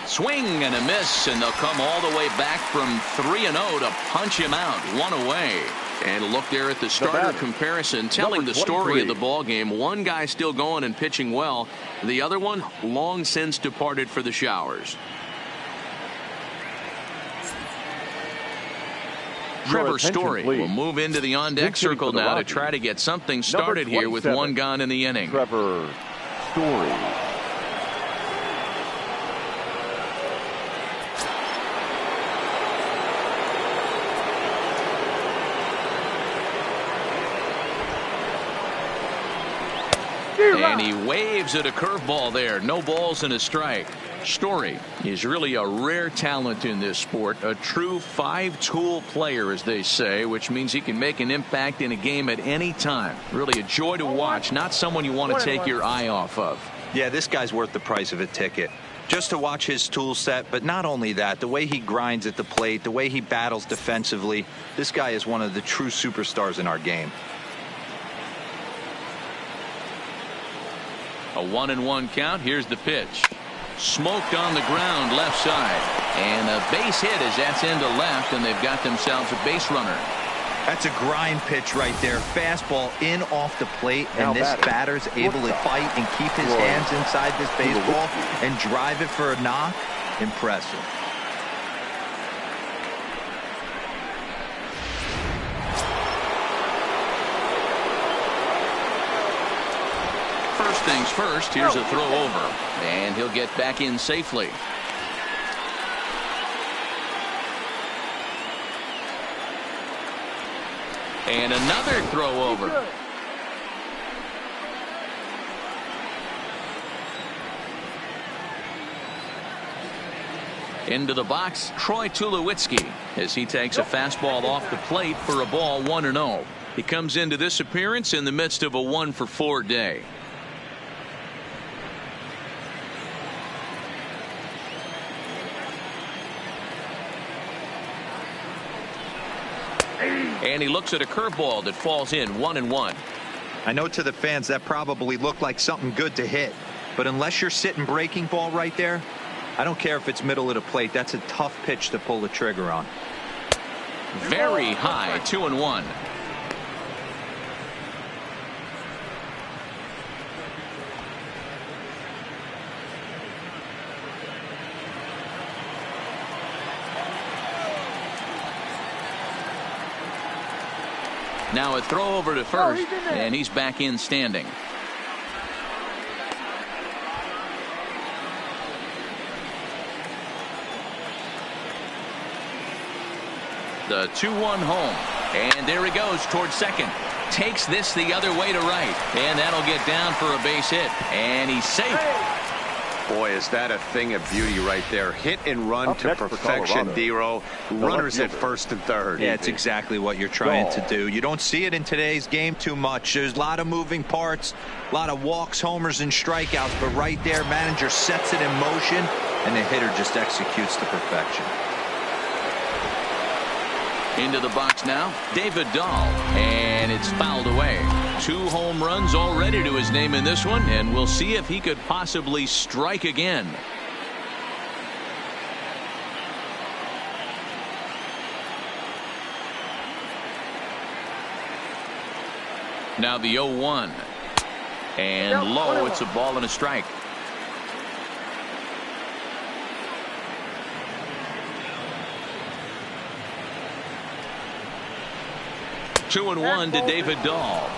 Swing and a miss, and they'll come all the way back from 3-0 to punch him out. 1 away. And look there at the starter comparison, telling the story of the ball game. One guy still going and pitching well. The other one long since departed for the showers. Trevor Story will move into the on-deck circle now to try to get something started here with 1 gone in the inning. Trevor Story. And he waves at a curveball there. No balls and a strike. Story is really a rare talent in this sport. A true 5-tool player, as they say, which means he can make an impact in a game at any time. Really a joy to watch. Not someone you want to take your eye off of. Yeah, this guy's worth the price of a ticket. Just to watch his tool set, but not only that, the way he grinds at the plate, the way he battles defensively. This guy is one of the true superstars in our game. A 1-1 count. Here's the pitch. Smoked on the ground left side. And a base hit as that's into left, and they've got themselves a base runner. That's a grind pitch right there. Fastball in off the plate, and this batter's able to fight and keep his hands inside this baseball and drive it for a knock. Impressive. First things first, here's a throw over, and he'll get back in safely. And another throw over. Into the box, Troy Tulowitzki, as he takes a fastball off the plate for a ball 1-0. He comes into this appearance in the midst of a 1-for-4 day. And he looks at a curveball that falls in 1-1. I know to the fans that probably looked like something good to hit, but unless you're sitting breaking ball right there, I don't care if it's middle of the plate. That's a tough pitch to pull the trigger on. Very high, 2-1. Now a throw over to first, and he's back in standing. The 2-1 home, and there he goes towards second. Takes this the other way to right, and that'll get down for a base hit, and he's safe. Boy, is that a thing of beauty right there. Hit and run to perfection, D-Row. Runners at first and third. Yeah, it's exactly what you're trying to do. You don't see it in today's game too much. There's a lot of moving parts, a lot of walks, homers, and strikeouts, but right there, manager sets it in motion, and the hitter just executes to perfection. Into the box now, David Dahl, and it's fouled away. 2 home runs already to his name in this one, and we'll see if he could possibly strike again. Now the 0-1, and low, it's a ball and a strike. Two and one to David Dahl.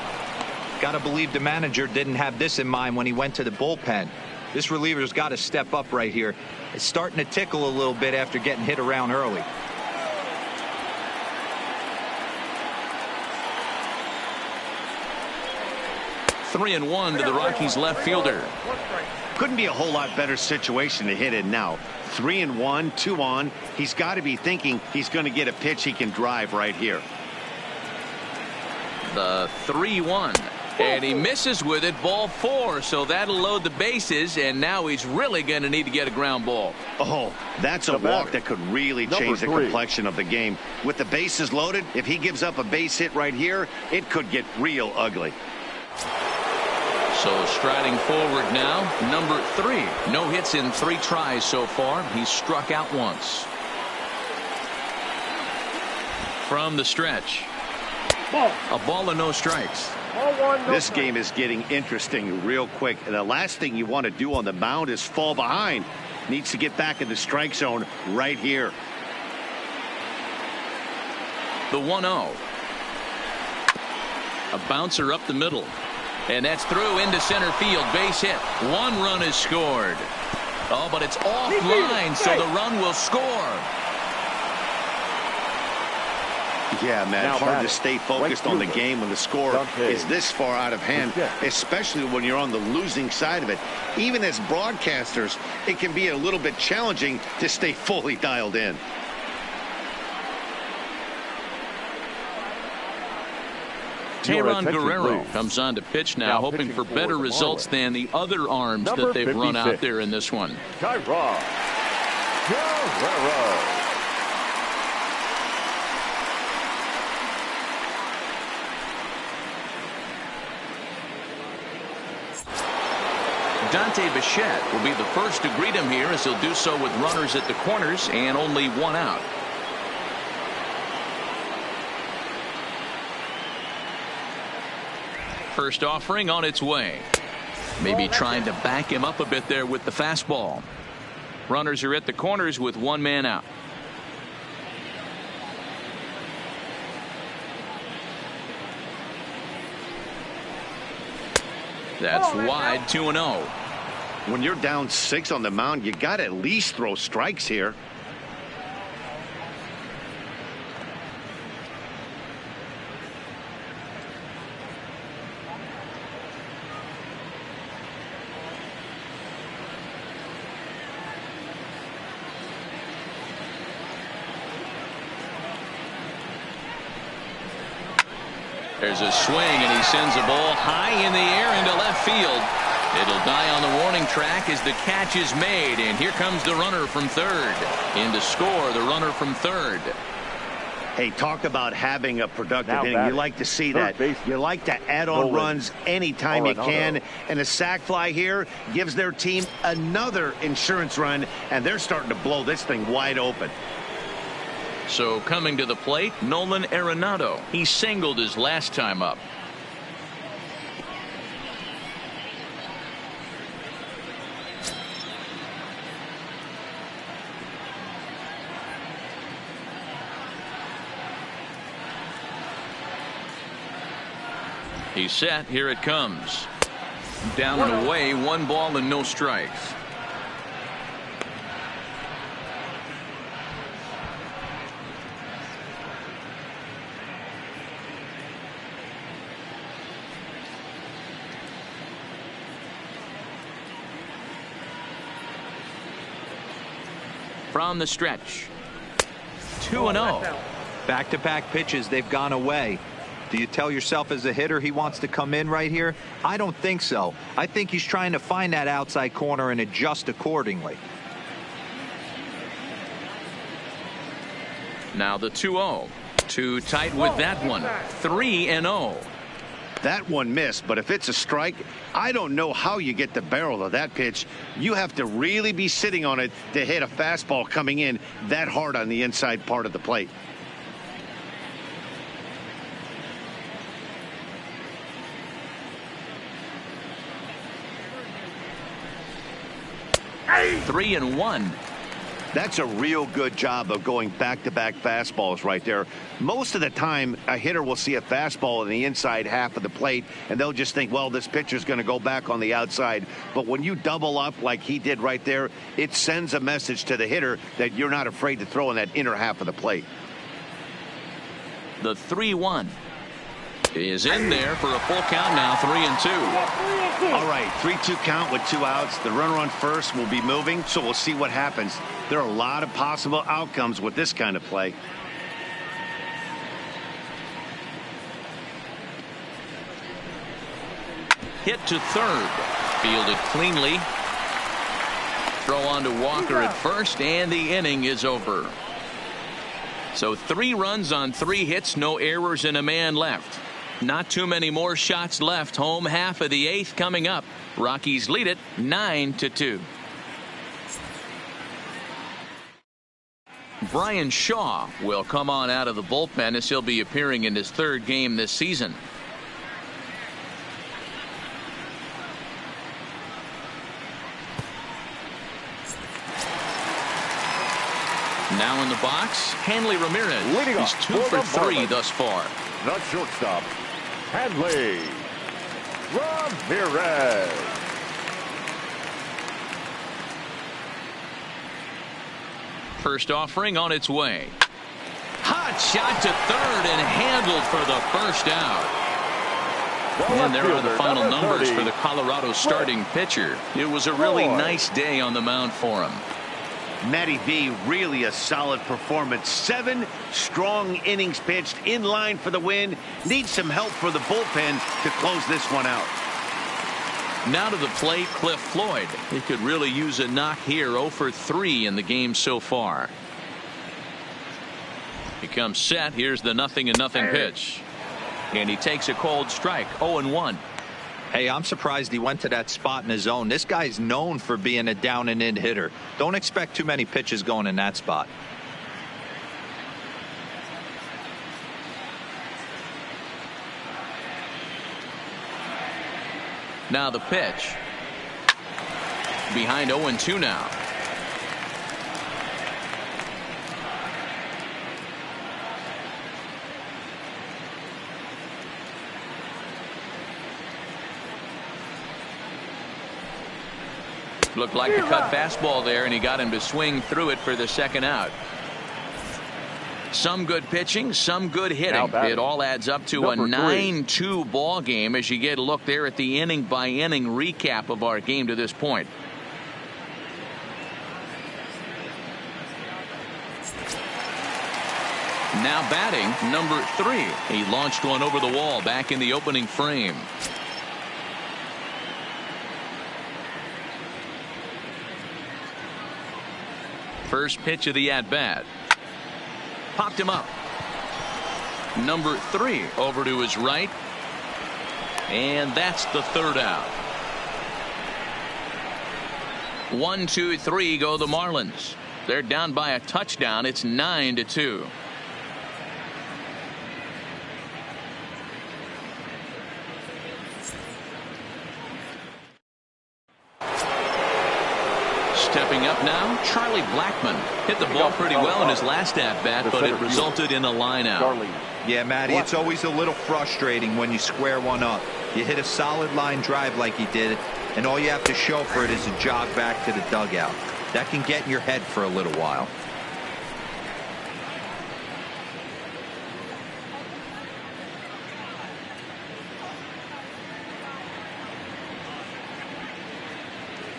Got to believe the manager didn't have this in mind when he went to the bullpen. This reliever's got to step up right here. It's starting to tickle a little bit after getting hit around early. Three and one to the Rockies left fielder. Couldn't be a whole lot better situation to hit in now. 3-1, 2 on. He's got to be thinking he's going to get a pitch he can drive right here. The 3-1, and he misses with it, ball 4, so that'll load the bases, and now he's really going to need to get a ground ball. Oh, that's a walk that could really change the complexion of the game. With the bases loaded, if he gives up a base hit right here, it could get real ugly. So striding forward now, number 3. No hits in 3 tries so far. He's struck out once. From the stretch. A ball and no strikes. This game is getting interesting real quick. And the last thing you want to do on the mound is fall behind. Needs to get back in the strike zone right here. The 1-0. A bouncer up the middle. And that's through into center field. Base hit. 1 run is scored. Oh, but it's offline, so the run will score. Yeah, man, it's hard to stay focused on the game when the score is this far out of hand, especially when you're on the losing side of it. Even as broadcasters, it can be a little bit challenging to stay fully dialed in. Tayron Guerrero comes on to pitch now, hoping for better results than the other arms that they've run out there in this one. Tayron Guerrero. Dante Bichette will be the first to greet him here, as he'll do so with runners at the corners and only 1 out. First offering on its way. Maybe trying to back him up a bit there with the fastball. Runners are at the corners with 1 man out. That's wide, 2-0. When you're down 6 on the mound, you got to at least throw strikes here. There's a swing, and he sends a ball high in the air into left field. It'll die on the warning track as the catch is made, and here comes the runner from third. In to score, the runner from third. Hey, talk about having a productive inning. You like to see that. You like to add on runs anytime you can. And a sac fly here gives their team another insurance run, and they're starting to blow this thing wide open. So coming to the plate, Nolan Arenado. He singled his last time up. He's set. Here it comes. Down and away, 1 ball and no strikes. From the stretch. 2-0. Back-to-back pitches, they've gone away. Do you tell yourself as a hitter he wants to come in right here? I don't think so. I think he's trying to find that outside corner and adjust accordingly. Now the 2-0. Too tight with that one. 3-0. That one missed, but if it's a strike, I don't know how you get the barrel of that pitch. You have to really be sitting on it to hit a fastball coming in that hard on the inside part of the plate. Hey. 3-1. That's a real good job of going back-to-back fastballs right there. Most of the time, a hitter will see a fastball in the inside half of the plate, and they'll just think, well, this pitcher's going to go back on the outside. But when you double up like he did right there, it sends a message to the hitter that you're not afraid to throw in that inner half of the plate. The 3-1 is in there for a full count now. 3-2. All right, 3-2 count with 2 outs. The runner on first will be moving, so we'll see what happens. There are a lot of possible outcomes with this kind of play. Hit to third. Fielded cleanly. Throw on to Walker at first, and the inning is over. So 3 runs on 3 hits, no errors, and a man left. Not too many more shots left. Home half of the 8th coming up. Rockies lead it 9-2. Brian Shaw will come on out of the bullpen as he'll be appearing in his 3rd game this season. Now in the box, Hanley Ramirez. He's 2 for 3 thus far. The shortstop, Hanley Ramirez. First offering on its way. Hot shot to third and handled for the first out. And there are the final numbers for the Colorado starting pitcher. It was a really nice day on the mound for him. Matty V, really a solid performance. 7 strong innings pitched, in line for the win. Needs some help for the bullpen to close this one out. Now to the plate, Cliff Floyd. He could really use a knock here. 0 for 3 in the game so far. He comes set. Here's the 0-0 pitch. And he takes a cold strike. 0-1. Hey, I'm surprised he went to that spot in his zone. This guy's known for being a down and in hitter. Don't expect too many pitches going in that spot. Now the pitch. Behind 0-2 now. Looked like the cut fastball there, and he got him to swing through it for the 2nd out. Some good pitching, some good hitting. It all adds up to a 9-2 ball game as you get a look there at the inning by inning recap of our game to this point. Now batting, number 3. He launched one over the wall back in the opening frame. First pitch of the at-bat. Popped him up. Number 3 over to his right. And that's the third out. 1, 2, 3 go the Marlins. They're down by a touchdown. It's 9-2. Stepping up now, Charlie Blackmon hit the ball pretty well in his last at-bat, but it resulted in a line out. Yeah, Matty, it's always a little frustrating when you square one up. You hit a solid line drive like he did, and all you have to show for it is a jog back to the dugout. That can get in your head for a little while.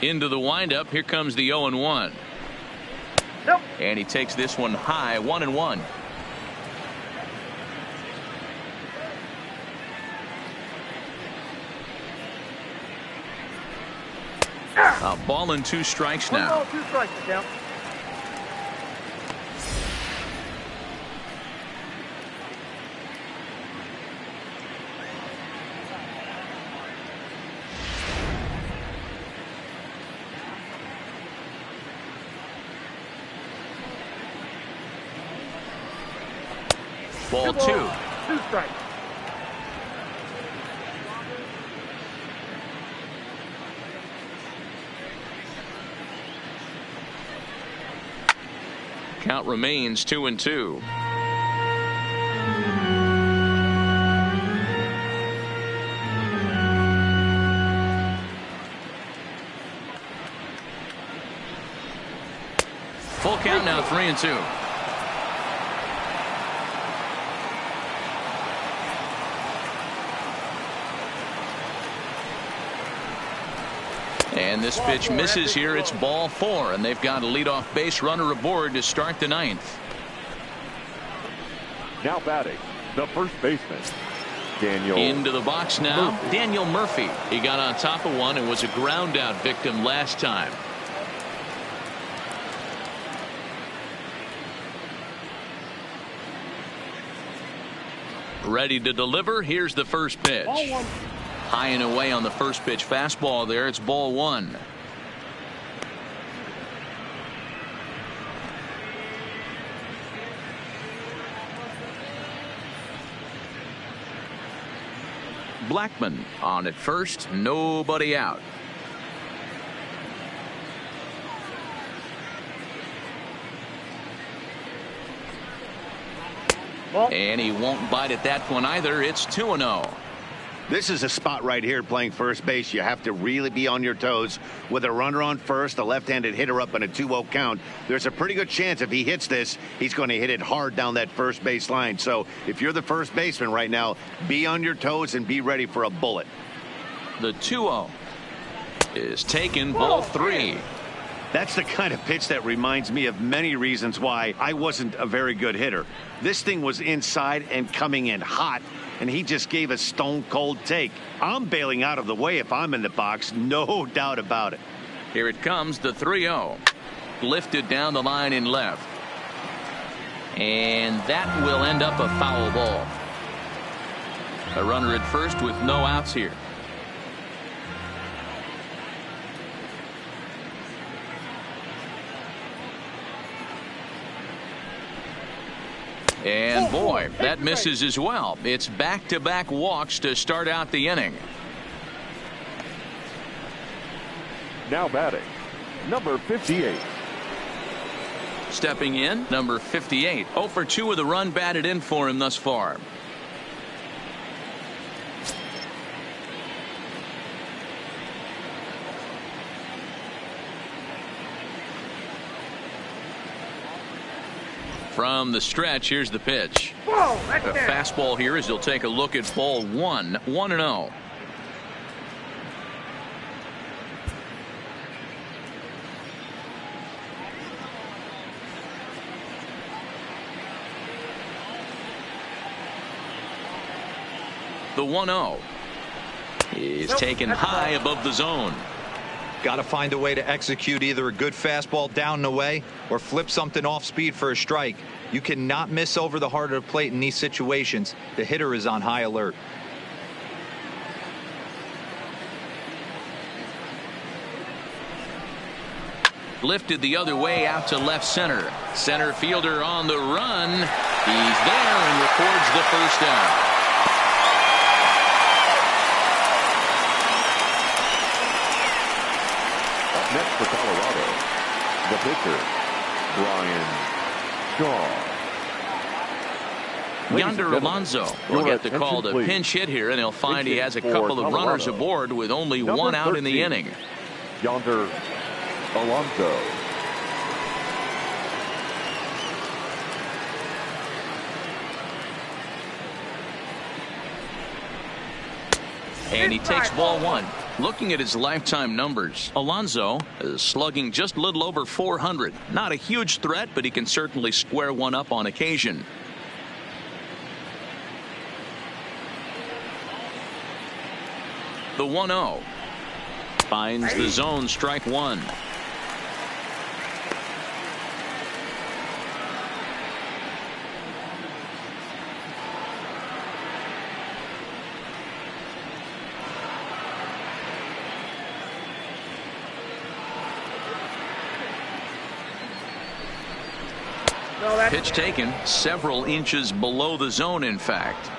Into the windup, here comes the 0-1. Nope. And he takes this one high, 1-1. A ball and 2 strikes now. 1 ball, 2 strikes, count. Ball 2. 2 strikes. Count remains 2-2. Full count now, 3-2. And this pitch misses here. It's ball 4, and they've got a leadoff base runner aboard to start the 9th. Now batting, the first baseman, Daniel. Into the box now, Daniel Murphy. He got on top of one and was a ground out victim last time. Ready to deliver. Here's the first pitch. Ball 1. High and away on the first pitch fastball there. It's ball 1. Blackmon on at first. Nobody out. And he won't bite at that one either. It's 2-0. This is a spot right here playing first base. You have to really be on your toes. With a runner on first, a left-handed hitter up in a 2-0 count, there's a pretty good chance if he hits this, he's going to hit it hard down that first base line. So if you're the first baseman right now, be on your toes and be ready for a bullet. The 2-0 is taken, ball 3. That's the kind of pitch that reminds me of many reasons why I wasn't a very good hitter. This thing was inside and coming in hot, and he just gave a stone-cold take. I'm bailing out of the way if I'm in the box, no doubt about it. Here it comes, the 3-0. Lifted down the line in left. And that will end up a foul ball. A runner at first with no outs here. And boy, that misses as well. It's back-to-back walks to start out the inning. Now batting, number 58. Stepping in, number 58. 0 for 2 with a run batted in for him thus far. From the stretch, here's the pitch. A fastball here as he'll take a look at ball 1. 1-0. The 1-0 is taken high above the zone. Got to find a way to execute either a good fastball down the way or flip something off speed for a strike. You cannot miss over the heart of the plate in these situations. The hitter is on high alert. Lifted the other way out to left center. Center fielder on the run. He's there and records the first down. Up next for Colorado, the pitcher, Brian Shaw. Yonder Alonso will get the call to pinch hit here, and he'll find he has a couple of runners aboard with only one out in the inning. Yonder Alonso. And he takes ball one. Looking at his lifetime numbers, Alonso is slugging just a little over 400. Not a huge threat, but he can certainly square one up on occasion. The 1-0 finds the zone, strike one. Pitch taken several inches below the zone, in fact.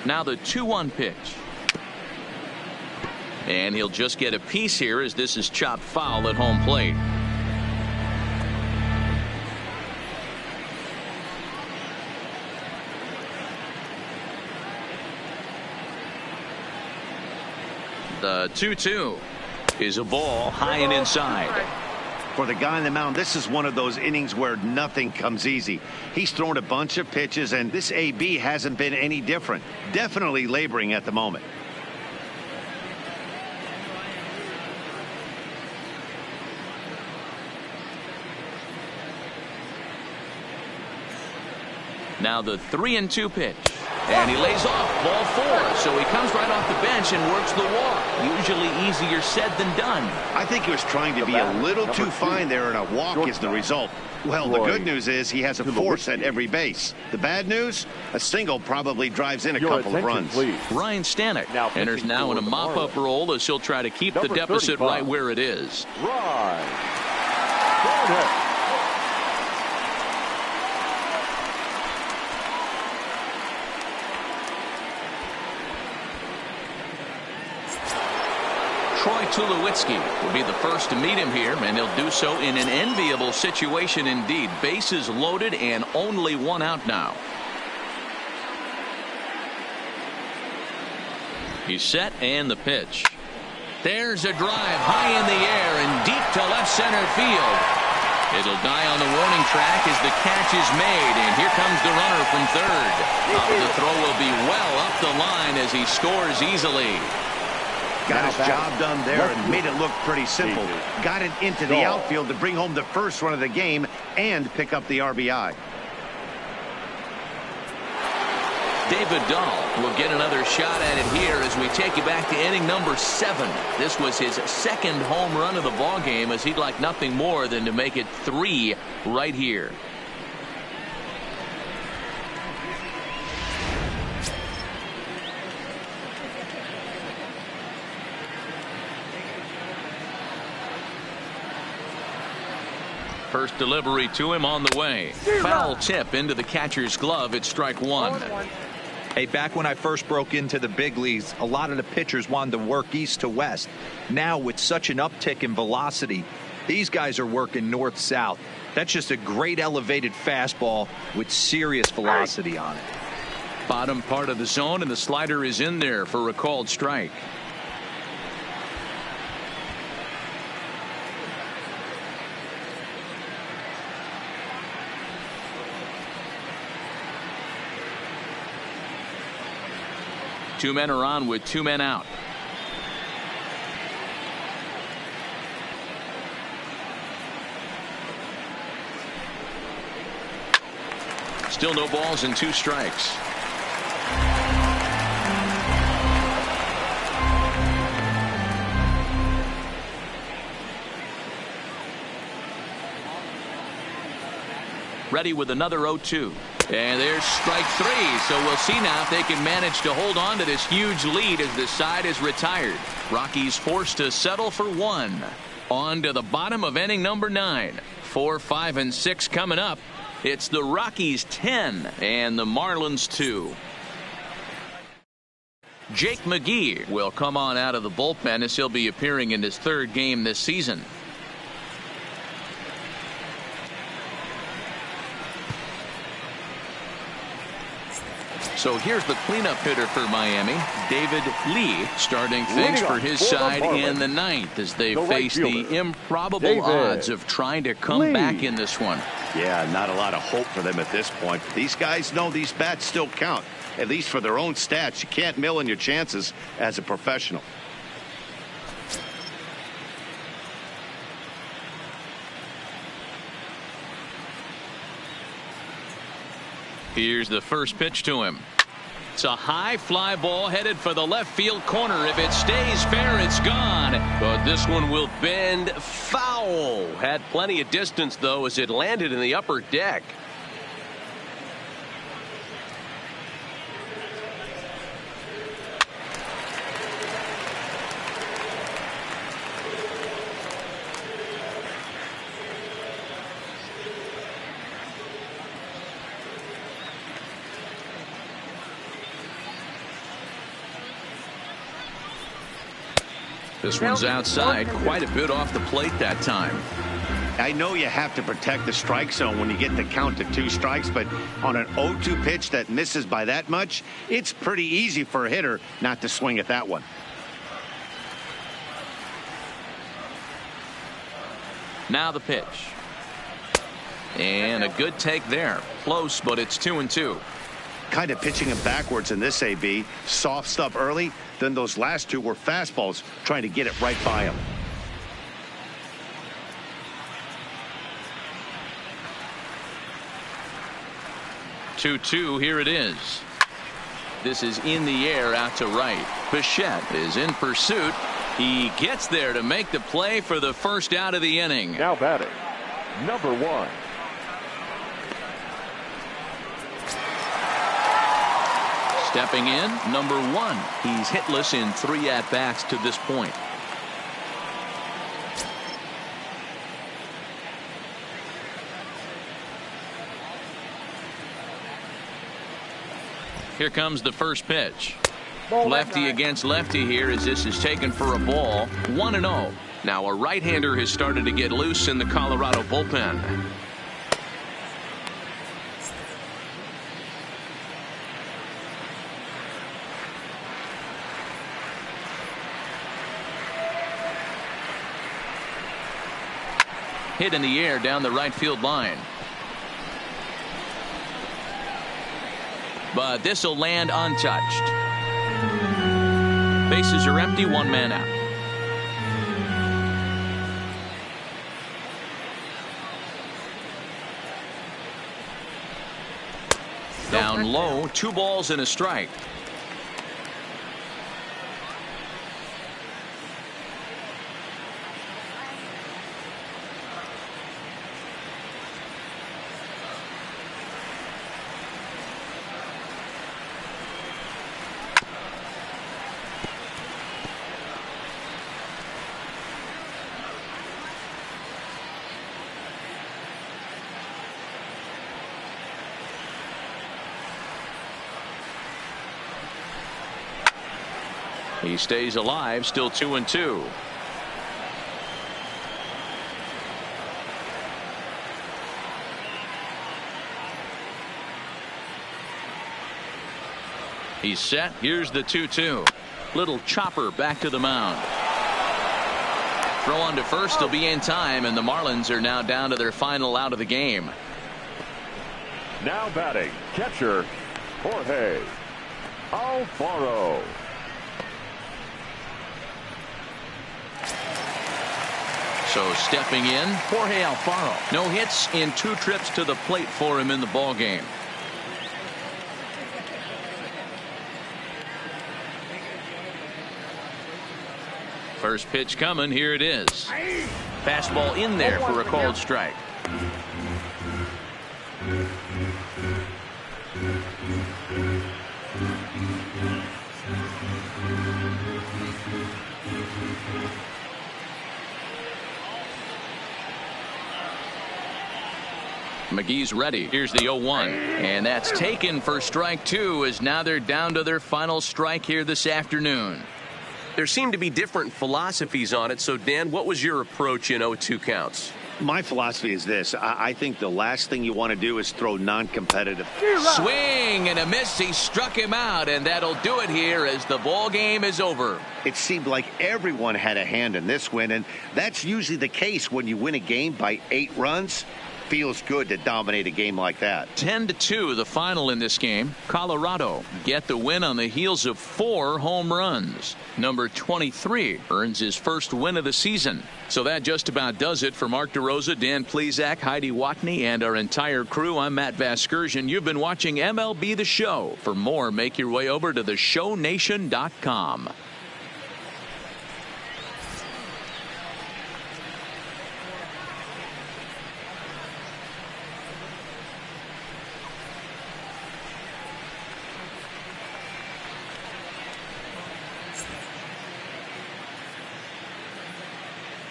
Now the 2-1 pitch. And he'll just get a piece here as this is chopped foul at home plate. The 2-2 is a ball high and inside. For the guy on the mound, this is one of those innings where nothing comes easy. He's thrown a bunch of pitches, and this AB hasn't been any different. Definitely laboring at the moment. Now the 3-2 pitch. And he lays off ball four, so he comes right off the bench and works the walk. Usually easier said than done. I think he was trying to be a little too fine there, and a walk is the result. Well, the good news is he has a force at every base. The bad news, a single probably drives in a couple of runs. Ryan Stanek enters now in a mop-up role as he'll try to keep the deficit right where it is. Troy Tulowitzki will be the first to meet him here, and he'll do so in an enviable situation indeed. Bases loaded and only one out now. He's set, and the pitch. There's a drive high in the air and deep to left center field. It'll die on the warning track as the catch is made, and here comes the runner from third. The throw will be well up the line as he scores easily. Got his job done there and made it look pretty simple. Got it into the outfield to bring home the first run of the game and pick up the RBI. David Dahl will get another shot at it here as we take you back to inning number 7. This was his second home run of the ball game, as he'd like nothing more than to make it 3 right here. First delivery to him on the way. Foul tip into the catcher's glove. It's strike one. Hey, back when I first broke into the big leagues, a lot of the pitchers wanted to work east to west. Now, with such an uptick in velocity, these guys are working north-south. That's just a great elevated fastball with serious velocity on it. Bottom part of the zone, and the slider is in there for a called strike. Two men are on with 2 men out. Still no balls and 2 strikes. Ready with another 0-2. And there's strike 3. So we'll see now if they can manage to hold on to this huge lead as the side is retired. Rockies forced to settle for 1. On to the bottom of inning number 9. 4, 5, and 6 coming up. It's the Rockies 10 and the Marlins 2. Jake McGee will come on out of the bullpen as he'll be appearing in his 3rd game this season. So here's the cleanup hitter for Miami, David Lee, starting things for his side in the 9th as they face the improbable odds of trying to come back in this one. Yeah, not a lot of hope for them at this point. These guys know these bats still count, at least for their own stats. You can't mill in your chances as a professional. Here's the first pitch to him. It's a high fly ball headed for the left field corner. If it stays fair, it's gone. But this one will bend foul. Had plenty of distance, though, as it landed in the upper deck. This one's outside, quite a bit off the plate that time. I know you have to protect the strike zone when you get the count to 2 strikes, but on an 0-2 pitch that misses by that much, it's pretty easy for a hitter not to swing at that one. Now the pitch. And a good take there. Close, but it's 2-2. Kind of pitching him backwards in this AB. Soft stuff early, then those last 2 were fastballs, trying to get it right by him. Two, here it is. This is in the air out to right. Bichette is in pursuit. He gets there to make the play for the first out of the inning. Now batting, number 1. Stepping in, number 1. He's hitless in 3 at-bats to this point. Here comes the first pitch. Lefty against lefty here as this is taken for a ball. 1-0. Now a right-hander has started to get loose in the Colorado bullpen. Hit in the air down the right field line. But this will land untouched. Bases are empty, 1 man out. Down low, 2 balls and a strike. He stays alive, still 2-2. He's set. Here's the 2-2. Little chopper back to the mound. Throw on to first. He'll be in time, and the Marlins are now down to their final out of the game. Now batting, catcher, Jorge Alfaro. So stepping in, Jorge Alfaro. No hits in 2 trips to the plate for him in the ball game. First pitch coming. Here it is. Fastball in there for a called strike. McGee's ready. Here's the 0-1. And that's taken for strike 2, as now they're down to their final strike here this afternoon. There seem to be different philosophies on it. So, Dan, what was your approach in 0-2 counts? My philosophy is this. I think the last thing you want to do is throw non-competitive. Swing and a miss. He struck him out, and that'll do it here as the ball game is over. It seemed like everyone had a hand in this win, and that's usually the case when you win a game by 8 runs. Feels good to dominate a game like that. 10-2 the final in this game. Colorado get the win on the heels of 4 home runs. Number 23 earns his first win of the season. So that just about does it for Mark DeRosa, Dan Plesac, Heidi Watney, and our entire crew. I'm Matt Vasgersian. You've been watching MLB The Show. For more, make your way over to theshownation.com.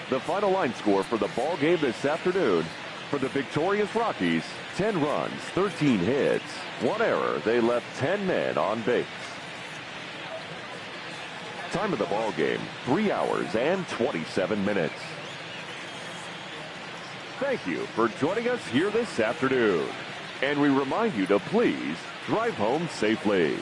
The final line score for the ball game this afternoon: for the victorious Rockies, 10 runs, 13 hits, 1 error. They left 10 men on base. Time of the ball game, 3 hours and 27 minutes. Thank you for joining us here this afternoon. And we remind you to please drive home safely.